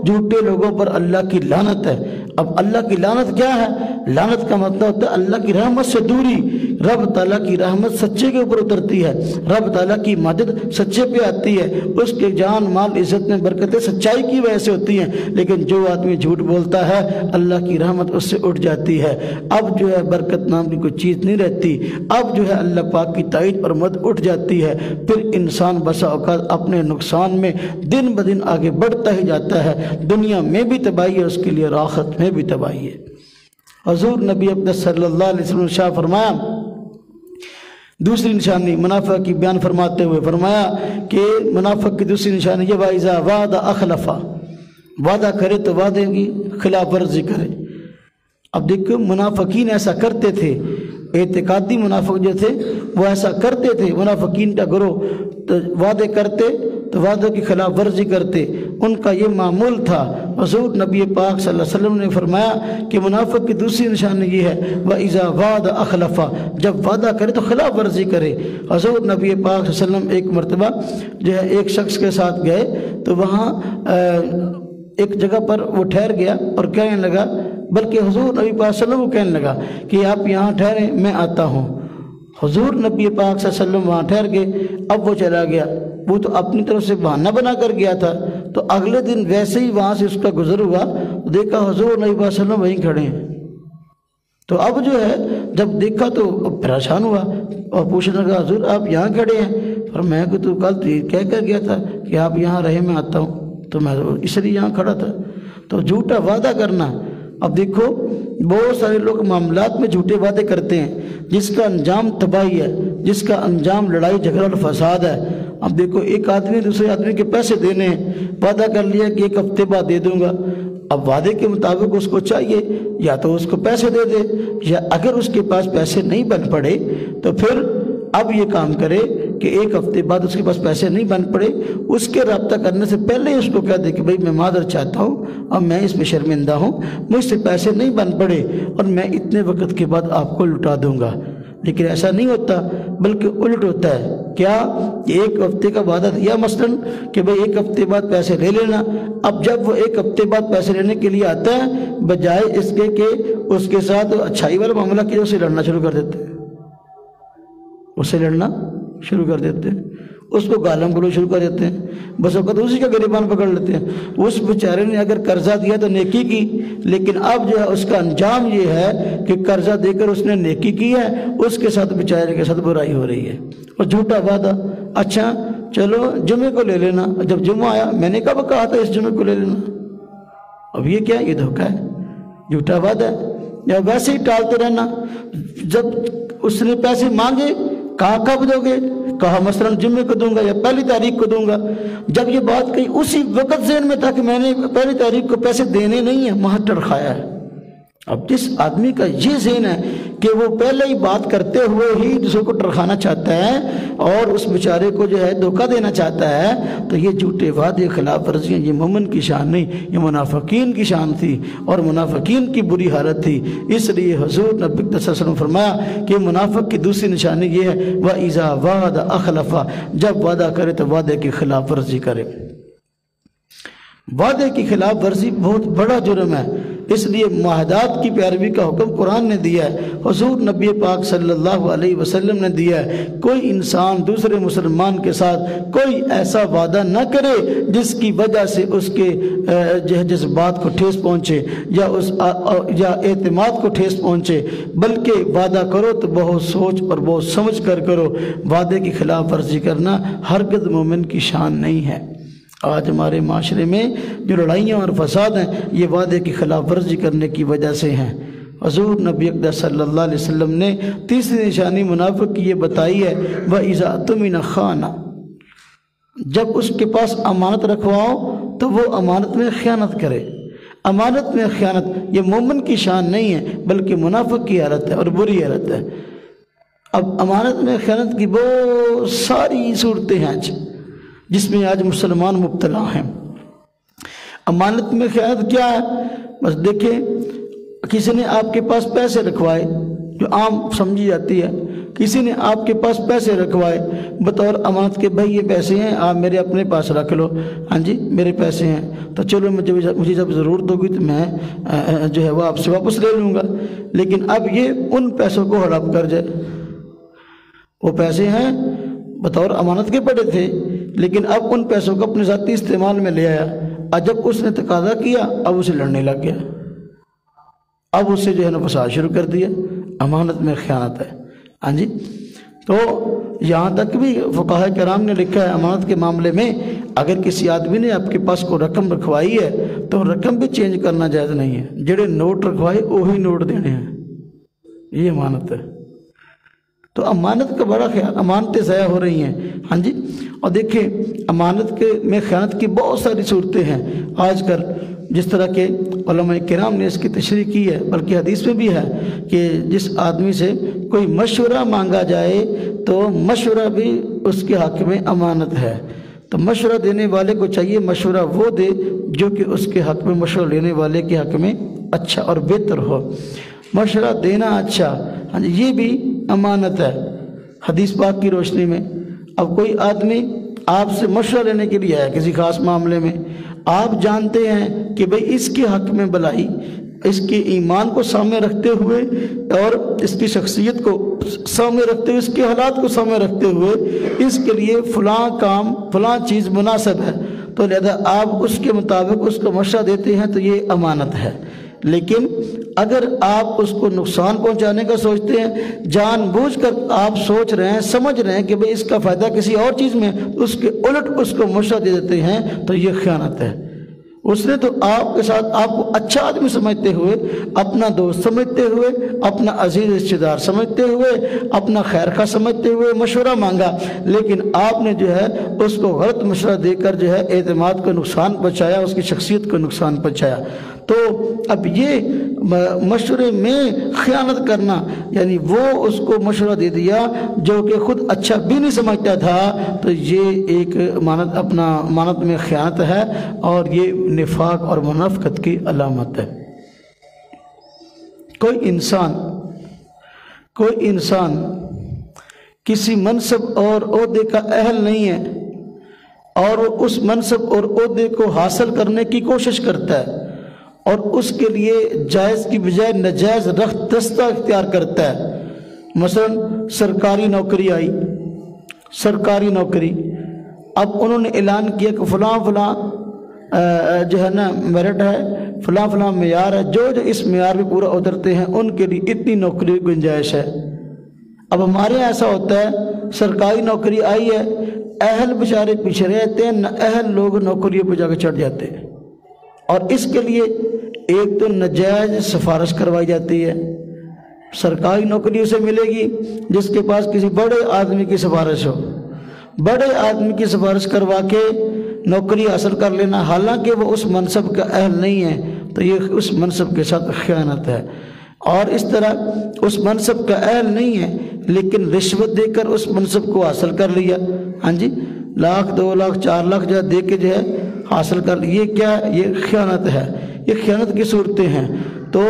جھوٹے لوگوں پر اللہ کی لعنت ہے۔ اب اللہ کی لعنت کیا ہے؟ لعنت کا مطلب ہوتا ہے اللہ کی رحمت سے دوری۔ رب تعالیٰ کی رحمت سچے کے اوپر اترتی ہے، رب تعالیٰ کی مدد سچے پہ آتی ہے، اس کے جان مال عزت میں برکتیں سچائی کی وجہ سے ہوتی ہیں۔ لیکن جو آدمی جھوٹ بولتا ہے اللہ کی رحمت اس سے اٹھ جاتی ہے، اب جو ہے برکت نام کی کوئی چیز نہیں رہتی، اب جو ہے اللہ پاک کی تائید پر مدد اٹھ جاتی ہے، پھر انسان بسا اوقات اپنے نقصان میں دن بدن آگے بڑھتا ہی جاتا ہے، دنیا میں بھی تباہی ہے اس کے لیے، آخرت میں بھی تباہی ہے۔ حضور نبی اقدس صلی اللہ علیہ وسلم نے شاہ فرمایا دوسری نشانی منافق کی بیان فرماتے ہوئے فرمایا کہ منافق کی دوسری نشانی یہ وَإِذَا وَعَدَ أَخْلَفَ، وعدہ کرے تو وعدے کی خلاف ورزی کرے۔ اب دیکھو منافقین ایسا کرتے تھے، اعتقادی منافق جو تھے وہ ایسا کرتے تھے، منافقین کا گروہ تو وعدے کرتے تو وعدوں کی خلاف ورزی کرتے، ان کا یہ معمول تھا۔ حضور نبی پاک صلی اللہ علیہ وسلم نے فرمایا کہ منافق کی دوسری نشانی یہ ہے وَإِذَا وَعَدَ أَخْلَفَ، جب وعدہ کرے تو خلاف ورزی کرے۔ حضور نبی پاک صلی اللہ علیہ وسلم ایک مرتبہ جو ہے ایک شخص کے ساتھ گئے تو وہاں ایک جگہ پر وہ ٹھہر گیا اور کہنے لگا، بلکہ حضور نبی پاک صلی اللہ علیہ وسلم کو کہنے لگا کہ آپ یہاں ٹھہریں میں آتا ہوں۔ حضور نبی پاک صلی اللہ علیہ وسلم وہاں ٹھہر گئے، اب وہ چلا گیا، وہ تو اپنی طرف سے بہانہ بنا کر گیا تھا، تو اگلے دن ویسے ہی وہاں سے اس کا گزر ہوا، دیکھا حضور نبی پاک صلی اللہ علیہ وسلم وہیں کھڑے ہیں، تو اب جو ہے جب دیکھا تو پریشان ہوا اور پوچھنے لگا حضور آپ یہاں کھڑے ہیں؟ فرمایا کہ تو کل کہہ کر گیا تھا کہ آپ یہاں رہے میں آتا ہوں، تو میں اس لیے یہاں کھڑا تھا۔ تو جھوٹا وعدہ کرنا، اب دیکھو بہت سارے لوگ معاملات میں جھوٹے وعدے کرتے ہیں جس کا انجام تباہی ہے، جس کا انجام لڑائی جھگڑا اور فساد ہے، اب دیکھو ایک آدمی دوسرے آدمی کے پیسے دینے ہیں، وعدہ کر لیا کہ 1 ہفتے بعد دے دوں گا، اب وعدے کے مطابق اس کو چاہیے یا تو اس کو پیسے دے دے، یا اگر اس کے پاس پیسے نہیں بن پڑے تو پھر اب یہ کام کرے کہ 1 ہفتے بعد اس کے پاس پیسے نہیں بن پڑے، اس کے رابطہ کرنے سے پہلے اس کو کہہ دے کہ بھئی میں معذرت چاہتا ہوں اور میں اس میں شرمندہ ہوں، مجھ سے پیسے نہیں بن پڑے اور میں اتنے وقت کے بعد آپ کو لٹا دوں گا۔ لیکن ایسا نہیں ہوتا، بلکہ الٹ ہوتا ہے، کیا کہ 1 ہفتے کا وعدہ دیا مثلاً کہ بھئی 1 ہفتے بعد پیسے لے لینا، اب جب وہ 1 ہفتے بعد پیسے لینے کے لیے آتا ہے، بجائے اس کے کہ اس کے ساتھ اچھائی والا معاملہ کیا، اسے لڑنا شروع کر دیتے ہیں، اسے لڑنا شروع کر دیتے ہیں، اس کو گالم گلوچ شروع کر دیتے ہیں، بس وقت اسی کا گریبان پکڑ لیتے ہیں۔ اس بیچارے نے اگر قرضہ دیا تو نیکی کی، لیکن اب جو ہے اس کا انجام یہ ہے کہ قرضہ دے کر اس نے نیکی کی ہے، اس کے ساتھ بیچارے کے ساتھ برائی ہو رہی ہے، اور جھوٹا وعدہ، اچھا چلو جمعے کو لے لینا، جب جمعہ آیا میں نے کب کہا تھا اس جمعے کو لے لینا، اب یہ کیا ہے؟ یہ دھوکہ ہے، جھوٹا وعدہ ہے۔ یا ویسے ہی ٹالتے رہنا، جب اس نے پیسے مانگے کہا کب دو گے، کہا مثلاً جمعے کو دوں گا یا 1 تاریخ کو دوں گا، جب یہ بات کہی اسی وقت ذہن میں تھا کہ میں نے 1 تاریخ کو پیسے دینے نہیں ہیں، وہاں ٹرخایا ہے۔ اب جس آدمی کا یہ ذہن ہے کہ وہ پہلے ہی بات کرتے ہوئے ہی دوسرے کو ٹرخانا چاہتا ہے اور اس بیچارے کو جو ہے دھوکہ دینا چاہتا ہے، تو یہ جھوٹے وعدے، خلاف ورزیاں، یہ مومن کی شان نہیں، یہ منافقین کی شان تھی اور منافقین کی بری حالت تھی۔ اس لیے حضور نبی صلی اللہ علیہ وسلم فرمایا کہ منافق کی دوسری نشانی یہ ہے وَإِذَا وَعَدَ أَخْلَفَ، جب وعدہ کرے تو وعدے کی خلاف ورزی کرے۔ وعدے کی خلاف ورزی بہت بڑا جرم ہے، اس لیے معاہدات کی پیروی کا حکم قرآن نے دیا ہے، حضور نبی پاک صلی اللہ علیہ وسلم نے دیا ہے۔ کوئی انسان دوسرے مسلمان کے ساتھ کوئی ایسا وعدہ نہ کرے جس کی وجہ سے اس کے جذبات کو ٹھیس پہنچے یا اعتماد کو ٹھیس پہنچے، بلکہ وعدہ کرو تو بہت سوچ اور بہت سمجھ کر کرو۔ وعدے کی خلاف ورزی کرنا ہرگز مومن کی شان نہیں ہے۔ آج ہمارے معاشرے میں جو لڑائیاں اور فساد ہیں یہ وعدے کی خلاف ورزی کرنے کی وجہ سے ہیں۔ حضور نبی اقدس صلی اللہ علیہ وسلم نے تیسری نشانی منافق کی یہ بتائی ہے وَإِذَا اؤْتُمِنَ خَانَ، جب اس کے پاس امانت رکھواؤ تو وہ امانت میں خیانت کرے۔ امانت میں خیانت یہ مومن کی شان نہیں ہے بلکہ منافق کی حالت ہے اور بری حالت ہے۔ اب امانت میں خیانت کی بہت ساری صورتیں ہیں جس میں آج مسلمان مبتلا ہیں۔ امانت میں خیانت کیا ہے؟ بس دیکھیں، کسی نے آپ کے پاس پیسے رکھوائے، جو عام سمجھی جاتی ہے، کسی نے آپ کے پاس پیسے رکھوائے بطور امانت کے، بھائی یہ پیسے ہیں آپ میرے اپنے پاس رکھ لو، ہاں جی میرے پیسے ہیں تو چلو مجھے جب ضرورت ہوگی تو میں جو ہے وہ آپ سے واپس لے لوں گا۔ لیکن اب یہ ان پیسوں کو ہڑپ کر جائے، وہ پیسے ہیں بطور امانت کے پڑے تھے لیکن اب ان پیسوں کو اپنے ذاتی استعمال میں لے آیا، اور جب اس نے تقاضا کیا اب اسے لڑنے لگ گیا، اب اسے جو ہے نا فساد شروع کر دیا۔ امانت میں خیانت ہے، ہاں جی۔ تو یہاں تک بھی فقہاء کرام نے لکھا ہے امانت کے معاملے میں اگر کسی آدمی نے آپ کے پاس کوئی رقم رکھوائی ہے تو رقم بھی چینج کرنا جائز نہیں ہے، جڑے نوٹ رکھوائے وہی نوٹ دینے ہیں، یہ امانت ہے۔ تو امانت کا بڑا خیال، امانتیں ضائع ہو رہی ہیں، ہاں جی۔ اور دیکھیں امانت کے میں خیانت کی بہت ساری صورتیں ہیں آج کل، جس طرح کے علماء کرام نے اس کی تشریح کی ہے، بلکہ حدیث میں بھی ہے کہ جس آدمی سے کوئی مشورہ مانگا جائے تو مشورہ بھی اس کے حق میں امانت ہے، تو مشورہ دینے والے کو چاہیے مشورہ وہ دے جو کہ اس کے حق میں مشورہ لینے والے کے حق میں اچھا اور بہتر ہو۔ مشورہ دینا اچھا، ہاں جی، یہ بھی امانت ہے حدیث پاک کی روشنی میں۔ اب کوئی آدمی آپ سے مشورہ لینے کے لیے آیا کسی خاص معاملے میں، آپ جانتے ہیں کہ بھئی اس کے حق میں بھلائی، اس کے ایمان کو سامنے رکھتے ہوئے اور اس کی شخصیت کو سامنے رکھتے ہوئے، اس کے حالات کو سامنے رکھتے ہوئے اس کے لیے فلاں کام فلاں چیز مناسب ہے، تو لہذا آپ اس کے مطابق اس کو مشورہ دیتے ہیں تو یہ امانت ہے۔ لیکن اگر آپ اس کو نقصان پہنچانے کا سوچتے ہیں، جان بوجھ کر آپ سوچ رہے ہیں، سمجھ رہے ہیں کہ بھئی اس کا فائدہ کسی اور چیز میں، اس کے الٹ اس کو مشورہ دے دیتے ہیں تو یہ خیانت ہے۔ اس نے تو آپ کے ساتھ آپ کو اچھا آدمی سمجھتے ہوئے، اپنا دوست سمجھتے ہوئے، اپنا عزیز رشتہ دار سمجھتے ہوئے، اپنا خیر خواہ سمجھتے ہوئے مشورہ مانگا، لیکن آپ نے جو ہے اس کو غلط مشورہ دے کر جو ہے اعتماد کو نقصان پہنچایا، اس کی شخصیت کو نقصان پہنچایا۔ تو اب یہ مشورے میں خیانت کرنا، یعنی وہ اس کو مشورہ دے دیا جو کہ خود اچھا بھی نہیں سمجھتا تھا، تو یہ ایک امانت میں خیانت ہے، اور یہ نفاق اور منافقت کی علامت ہے۔ کوئی انسان کسی منصب اور عہدے کا اہل نہیں ہے اور وہ اس منصب اور عہدے کو حاصل کرنے کی کوشش کرتا ہے اور اس کے لیے جائز کی بجائے ناجائز رخت دستہ اختیار کرتا ہے۔ مثلا سرکاری نوکری آئی، سرکاری نوکری، اب انہوں نے اعلان کیا کہ فلاں جو ہے نا میرٹ ہے، فلاں معیار ہے، جو اس معیار پہ پورا اترتے ہیں ان کے لیے اتنی نوکری کی گنجائش ہے۔ اب ہمارے یہاں ایسا ہوتا ہے، سرکاری نوکری آئی ہے، اہل بیچارے پیچھے رہتے ہیں، اہل لوگ نوکریوں پہ جا کے چڑھ جاتے ہیں، اور اس کے لیے ایک تو ناجائز سفارش کروائی جاتی ہے۔ سرکاری نوکری اسے ملے گی جس کے پاس کسی بڑے آدمی کی سفارش ہو، بڑے آدمی کی سفارش کروا کے نوکری حاصل کر لینا، حالانکہ وہ اس منصب کا اہل نہیں ہے، تو یہ اس منصب کے ساتھ خیانت ہے۔ اور اس طرح اس منصب کا اہل نہیں ہے لیکن رشوت دے کر اس منصب کو حاصل کر لیا، ہاں جی، 1,00,000 2,00,000 4,00,000 جو دے کے جو ہے حاصل کر لیا، یہ کیا ہے؟ یہ خیانت ہے، یہ خیانت کی صورتیں ہیں۔ تو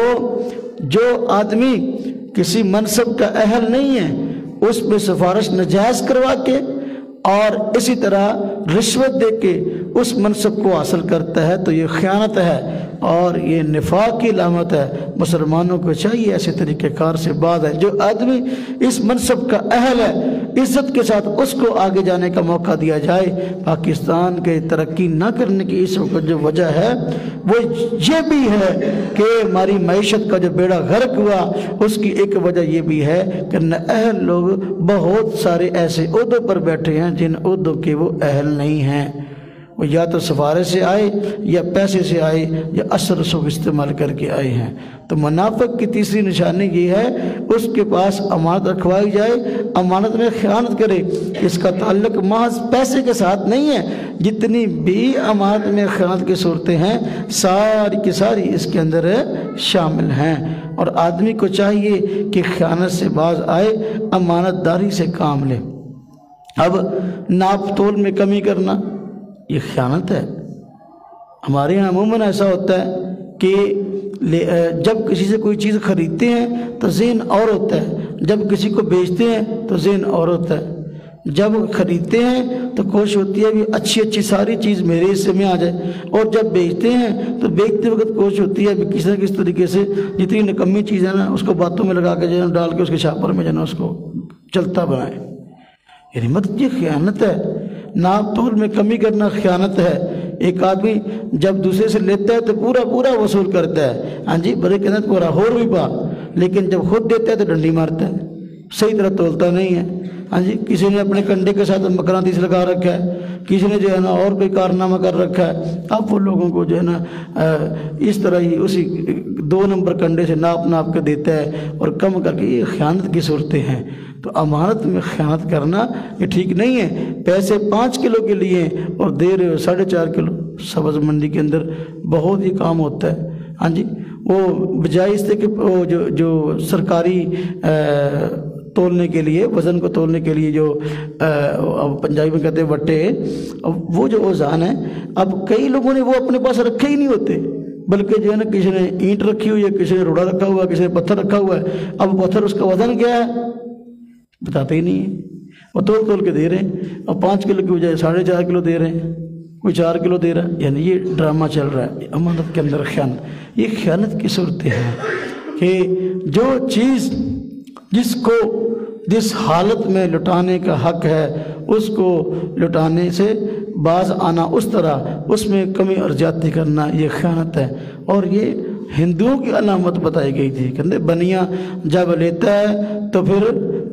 جو آدمی کسی منصب کا اہل نہیں ہے اس پہ سفارش ناجائز کروا کے اور اسی طرح رشوت دے کے اس منصب کو حاصل کرتا ہے تو یہ خیانت ہے اور یہ نفاق کی علامت ہے۔ مسلمانوں کو چاہیے ایسے طریقہ کار سے باز ہے، جو آدمی اس منصب کا اہل ہے عزت کے ساتھ اس کو آگے جانے کا موقع دیا جائے۔ پاکستان کے ترقی نہ کرنے کی اس وقت جو وجہ ہے وہ یہ بھی ہے کہ ہماری معیشت کا جو بیڑا غرق ہوا، اس کی ایک وجہ یہ بھی ہے کہ نااہل لوگ بہت سارے ایسے عہدوں پر بیٹھے ہیں جن عہدوں کے وہ اہل نہیں ہیں، وہ یا تو سفارش سے آئے یا پیسے سے آئے یا اثر رسوخ استعمال کر کے آئے ہیں۔ تو منافق کی تیسری نشانی یہ ہے اس کے پاس امانت رکھوائی جائے، امانت میں خیانت کرے۔ اس کا تعلق محض پیسے کے ساتھ نہیں ہے، جتنی بھی امانت میں خیانت کی صورتیں ہیں ساری کی ساری اس کے اندر شامل ہیں، اور آدمی کو چاہیے کہ خیانت سے باز آئے، امانت داری سے کام لے۔ اب ناپ تول میں کمی کرنا یہ خیانت ہے۔ ہمارے یہاں عموماً ایسا ہوتا ہے کہ جب کسی سے کوئی چیز خریدتے ہیں تو ذہن اور ہوتا ہے، جب کسی کو بیچتے ہیں تو ذہن اور ہوتا ہے۔ جب خریدتے ہیں تو کوشش ہوتی ہے بھی اچھی ساری چیز میرے حصے میں آ جائے، اور جب بیچتے ہیں تو بیچتے وقت کوشش ہوتی ہے بھی کسی نہ کسی طریقے سے جتنی نکمی چیز ہے نا اس کو باتوں میں لگا کے جو ہے ڈال کے اس کے چھاپر میں جو ہے نا اس کو چلتا بنائے، یعنی مطلب یہ خیانت ہے۔ ناپ تول میں کمی کرنا خیانت ہے۔ ایک آدمی جب دوسرے سے لیتا ہے تو پورا وصول کرتا ہے، ہاں جی، بڑے کہتے پورا ہور بھی پا، لیکن جب خود دیتا ہے تو ڈنڈی مارتا ہے، صحیح طرح تولتا نہیں ہے، ہاں جی۔ کسی نے اپنے کنڈے کے ساتھ مقناطیس لگا رکھا ہے، کسی نے جو ہے نا اور کوئی کارنامہ کر رکھا ہے، اب وہ لوگوں کو جو ہے نا اس طرح ہی اسی 2 نمبر کنڈے سے ناپ کے دیتا ہے اور کم کر کے، یہ خیانت کی صورتیں ہیں۔ تو امانت میں خیانت کرنا یہ ٹھیک نہیں ہے۔ پیسے 5 کلو کے لیے اور دے رہے ہو 4.5 کلو، سبز منڈی کے اندر بہت ہی کام ہوتا ہے، ہاں جی۔ وہ بجائے اس سے کہ وہ جو سرکاری تولنے کے لیے، وزن کو تولنے کے لیے جو پنجابی میں کہتے ہیں وٹے، وہ جو اوزان ہیں اب کئی لوگوں نے وہ اپنے پاس رکھے ہی نہیں ہوتے، بلکہ جو ہے نا کسی نے اینٹ رکھی ہوئی ہے، کسی نے روڑا رکھا ہوا ہے، کسی نے پتھر رکھا ہوا ہے۔ اب پتھر اس کا وزن کیا ہے بتاتے ہی نہیں ہے، وہ تول کے دے رہے ہیں، اور 5 کلو کی بجائے 4.5 کلو دے رہے ہیں، کوئی 4 کلو دے رہا ہے، یعنی یہ ڈرامہ چل رہا ہے امانت کے اندر خیانت۔ یہ خیانت کی صورتیں ہیں کہ جو چیز جس حالت میں لٹانے کا حق ہے اس کو لٹانے سے باز آنا، اس طرح اس میں کمی اور زیادتی کرنا، یہ خیانت ہے۔ اور یہ ہندوؤں کی علامت بتائی گئی تھی کہ بنیا جب لیتا ہے تو پھر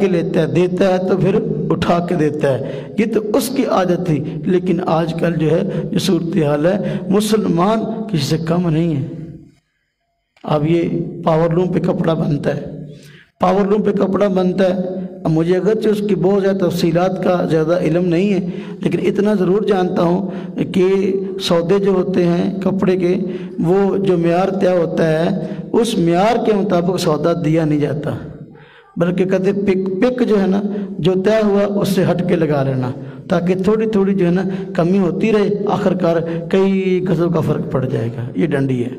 کے لیتا ہے، دیتا ہے تو پھر اٹھا کے دیتا ہے، یہ تو اس کی عادت تھی۔ لیکن آج کل جو ہے یہ صورتحال ہے، مسلمان کسی سے کم نہیں ہے۔ اب یہ پاور لوم پہ کپڑا بنتا ہے، پاور لوم پہ کپڑا بنتا ہے۔ اب مجھے اگرچہ اس کی بہت زیادہ تفصیلات کا زیادہ علم نہیں ہے، لیکن اتنا ضرور جانتا ہوں کہ سودے جو ہوتے ہیں کپڑے کے، وہ جو معیار طے ہوتا ہے اس معیار کے مطابق سودا دیا نہیں جاتا، بلکہ کہتے پک جو ہے نا جو طے ہوا اس سے ہٹ کے لگا لینا، تاکہ تھوڑی تھوڑی جو ہے نا کمی ہوتی رہے، آخرکار کئی گزوں کا فرق پڑ جائے گا۔ یہ ڈنڈی ہے،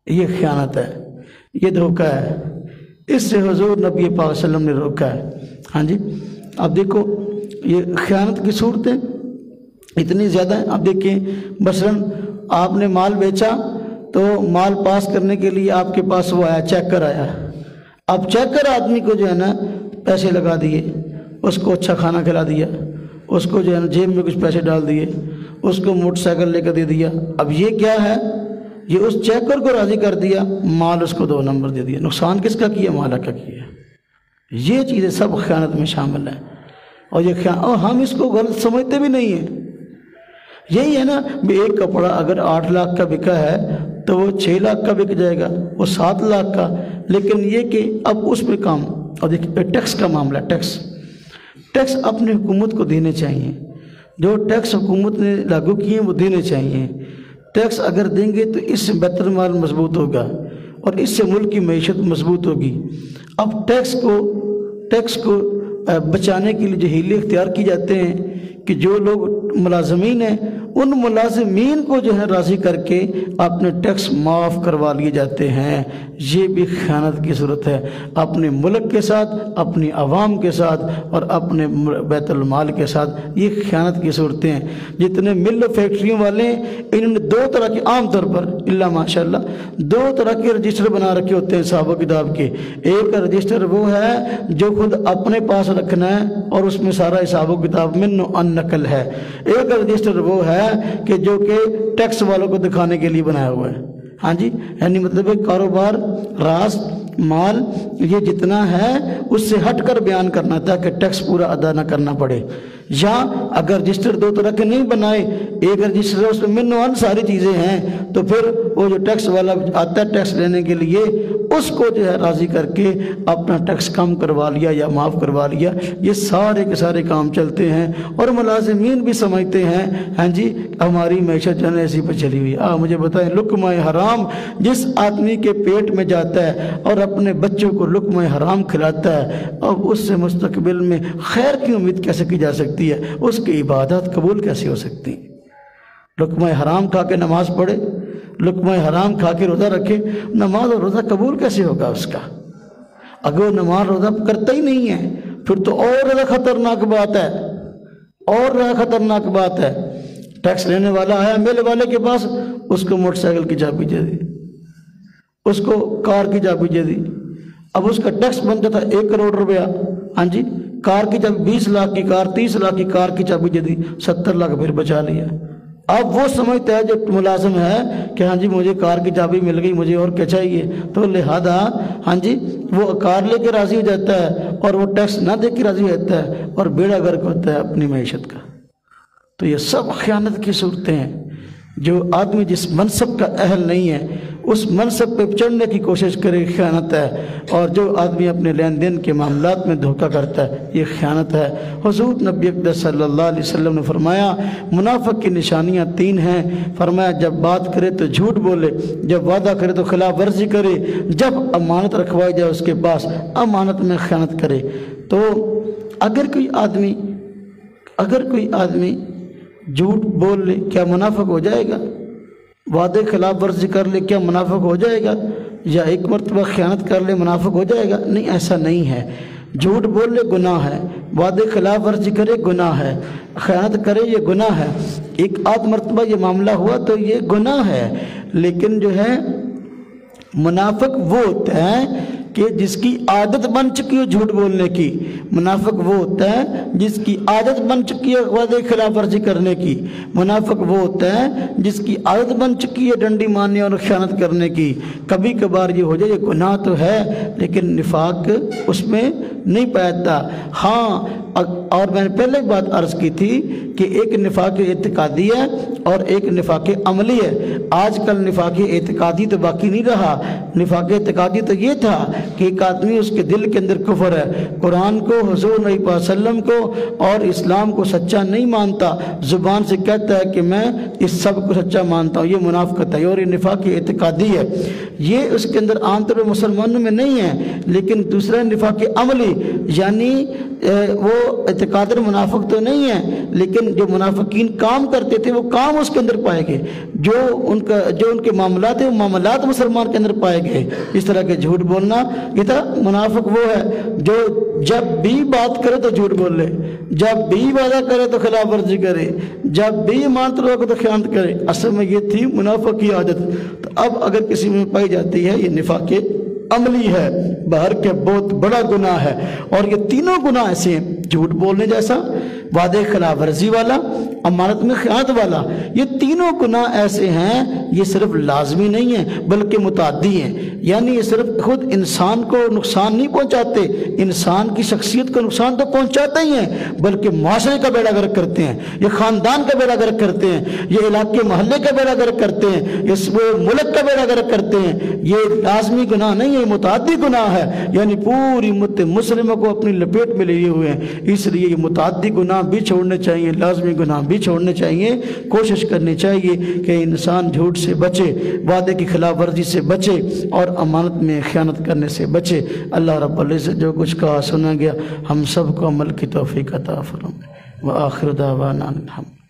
یہ خیانت ہے، یہ دھوکہ ہے، اس سے حضور نبی پاک صلی اللہ علیہ وسلم نے روکا ہے۔ ہاں جی، اب دیکھو یہ خیانت کی صورتیں اتنی زیادہ ہیں۔ اب دیکھیں مثلاً آپ نے مال بیچا تو مال پاس کرنے کے لیے آپ کے پاس وہ آیا، چیکر آیا۔ اب چیکر آدمی کو جو ہے نا پیسے لگا دیے، اس کو اچھا کھانا کھلا دیا، اس کو جو ہے نا جیب میں کچھ پیسے ڈال دیے، اس کو موٹر سائیکل لے کر دے دیا۔ اب یہ کیا ہے؟ یہ اس چیکر کو راضی کر دیا، مال اس کو 2 نمبر دے دیا۔ نقصان کس کا کیا؟ مالا کا کیا۔ یہ چیزیں سب خیانت میں شامل ہیں، اور ہم اس کو غلط سمجھتے بھی نہیں ہیں۔ یہی ہے نا، ایک کپڑا اگر 8 لاکھ کا بکا ہے تو وہ 6 لاکھ کا بک جائے گا، وہ 7 لاکھ کا۔ لیکن یہ کہ اب اس پہ کام، اور دیکھیے ٹیکس کا معاملہ، ٹیکس اپنے حکومت کو دینے چاہیے، جو ٹیکس حکومت نے لاگو کیے ہیں وہ دینے چاہیے۔ ٹیکس اگر دیں گے تو اس سے بیت المال مضبوط ہوگا اور اس سے ملک کی معیشت مضبوط ہوگی۔ اب ٹیکس کو بچانے کے لیے جو ہیلے اختیار کی جاتے ہیں کہ جو لوگ ملازمین ہیں ان ملازمین کو جو ہے راضی کر کے اپنے ٹیکس معاف کروا لیے جاتے ہیں، یہ بھی خیانت کی صورت ہے، اپنے ملک کے ساتھ، اپنی عوام کے ساتھ اور اپنے بیت المال کے ساتھ۔ یہ خیانت کی صورتیں ہیں۔ جتنے مل فیکٹریوں والے ہیں انہوں نے 2 طرح کے، عام طور پر اللہ ماشاءاللہ 2 طرح کے رجسٹر بنا رکھے ہوتے ہیں حساب و کتاب کے۔ ایک رجسٹر وہ ہے جو خود اپنے پاس رکھنا ہے اور اس میں سارا حساب و کتاب من ان نقل ہے، ایک رجسٹر وہ ہے کہ جو کہ ٹیکس والوں کو دکھانے کے لیے بنایا ہوا ہے۔ ہاں جی، یعنی مطلب ہے کاروبار، راز، مال یہ جتنا ہے اس سے ہٹ کر بیان کرنا تاکہ ٹیکس پورا ادا نہ کرنا پڑے۔ یا اگر رجسٹر 2 طرح کے نہیں بنائے، ایک رجسٹر اس میں من و ان ساری چیزیں ہیں، تو پھر وہ جو ٹیکس والا آتا ہے ٹیکس لینے کے لیے اس کو جو ہے راضی کر کے اپنا ٹیکس کم کروا لیا یا معاف کروا لیا۔ یہ سارے کے سارے کام چلتے ہیں اور ملازمین بھی سمجھتے ہیں ہاں جی ہماری معیشت جو ہے ایسی پہ چلی ہوئی۔ مجھے بتائیں، لقمہ حرام جس آدمی کے پیٹ میں جاتا ہے اور اپنے بچوں کو لقمہ حرام کھلاتا ہے، اب اس سے مستقبل میں خیر کی امید کیسے کی جا سکتی ہے؟ اس کی عبادت قبول کیسے ہو سکتی؟ لقمہ حرام کھا کے نماز پڑھے، لقمہ حرام کھا کے روزہ رکھے، نماز اور روزہ قبول کیسے ہوگا اس کا؟ اگر وہ نماز روزہ کرتا ہی نہیں ہے پھر تو اور زیادہ خطرناک بات ہے، اور زیادہ خطرناک بات ہے۔ ٹیکس لینے والا آیا میلے والے کے پاس، اس کو موٹر سائیکل کی چابی دے دی، اس کو کار کی چابی دے دی۔ اب اس کا ٹیکس بنتا تھا 1 کروڑ روپیہ، ہاں جی کار کی چابی 20 لاکھ کی کار، 30 لاکھ کی کار کی چابی دے دی، 70 لاکھ پھر بچا لیا۔ اب وہ سمجھتا ہے جو ملازم ہے کہ ہاں جی مجھے کار کی چابی مل گئی، مجھے اور کیا چاہیے، تو لہذا ہاں جی وہ کار لے کے راضی ہو جاتا ہے اور وہ ٹیکس نہ دے کے راضی ہو جاتا ہے اور بیڑا گرک ہوتا ہے اپنی معیشت کا۔ تو یہ سب خیانت کی صورتیں ہیں۔ جو آدمی جس منصب کا اہل نہیں ہے اس منصب پہ چڑھنے کی کوشش کرے خیانت ہے، اور جو آدمی اپنے لین دین کے معاملات میں دھوکہ کرتا ہے یہ خیانت ہے۔ حضور نبی اقدس صلی اللہ علیہ وسلم نے فرمایا منافق کی نشانیاں 3 ہیں، فرمایا جب بات کرے تو جھوٹ بولے، جب وعدہ کرے تو خلاف ورزی کرے، جب امانت رکھوائی جائے اس کے پاس امانت میں خیانت کرے۔ تو اگر کوئی آدمی جھوٹ بول لے کیا منافق ہو جائے گا؟ وعدے خلاف ورزی کر لے کیا منافق ہو جائے گا؟ یا 1 مرتبہ خیانت کر لے منافق ہو جائے گا؟ نہیں، ایسا نہیں ہے۔ جھوٹ بول لے گناہ ہے، وعدے خلاف ورزی کرے گناہ ہے، خیانت کرے یہ گناہ ہے، 1 آدھ مرتبہ یہ معاملہ ہوا تو یہ گناہ ہے۔ لیکن جو ہے منافق وہ ہوتا ہے کہ جس کی عادت بن چکی ہو جھوٹ بولنے کی، منافق وہ ہوتا ہے جس کی عادت بن چکی ہے وعدے خلاف ورزی کرنے کی، منافق وہ ہوتا ہے جس کی عادت بن چکی ہے ڈنڈی مارنے اور خیانت کرنے کی۔ کبھی کبھار یہ ہو جائے، یہ گناہ تو ہے لیکن نفاق اس میں نہیں پاتا۔ ہاں، اور میں نے پہلے بات عرض کی تھی کہ ایک نفاق اعتقادی ہے اور ایک نفاق عملی ہے۔ آج کل نفاق اعتقادی تو باقی نہیں رہا، نفاق اعتقادی تو یہ تھا کہ ایک آدمی اس کے دل کے اندر کفر ہے، قرآن کو، حضور نبی صلی اللہ علیہ وسلم کو اور اسلام کو سچا نہیں مانتا، زبان سے کہتا ہے کہ میں اس سب کو سچا مانتا ہوں، یہ منافقت ہے اور یہ نفاق اعتقادی ہے۔ یہ اس کے اندر عام طور پر مسلمانوں میں نہیں ہے۔ لیکن دوسرا نفاق عملی، یعنی وہ اعتقاد منافق تو نہیں ہے لیکن جو منافقین کام کرتے تھے وہ کام اس کے اندر پائے گئے، جو ان کے معاملات ہیں وہ معاملات مسلمان کے اندر پائے گئے۔ اس طرح کے جھوٹ بولنا، یہ تھا منافق وہ ہے جو جب بھی بات کرے تو جھوٹ بول لے، جب بھی وعدہ کرے تو خلاف ورزی کرے، جب بھی ایمان توڑے تو خیانت کرے۔ اصل میں یہ تھی منافق کی عادت۔ تو اب اگر کسی میں پائی جاتی ہے، یہ نفاق عملی ہے، باہر کے بہت بڑا گناہ ہے۔ اور یہ تینوں گناہ ایسے ہیں، جھوٹ بولنے جیسا، وعدے خلاف ورزی والا، امانت میں خیانت والا، یہ تینوں گناہ ایسے ہیں، یہ صرف لازمی نہیں ہیں بلکہ متعدی ہیں۔ یعنی یہ صرف خود انسان کو نقصان نہیں پہنچاتے، انسان کی شخصیت کو نقصان تو پہنچاتے ہی ہیں بلکہ معاشرے کا بیڑا گرک کرتے ہیں، یہ خاندان کا بیڑا گرک کرتے ہیں، یہ علاقے محلے کا بیڑا گرک کرتے ہیں، اس ملک کا بیڑا گرک کرتے ہیں۔ یہ لازمی گناہ نہیں ہے، یہ متعدی گناہ ہے، یعنی پوری امت مسلمہ کو اپنی لپیٹ میں لیے ہوئے ہیں۔ اس لیے یہ متعدی گناہ بھی چھوڑنے چاہیے، لازمی گناہ بھی چھوڑنے چاہیے۔ کوشش کرنی چاہیے کہ انسان جھوٹ سے بچے، وعدے کی خلاف ورزی سے بچے اور امانت میں خیانت کرنے سے بچے۔ اللہ رب العزت جو کچھ کہا سنا گیا ہم سب کو عمل کی توفیق عطا فرمائے۔ وآخر دعوانا الحمد۔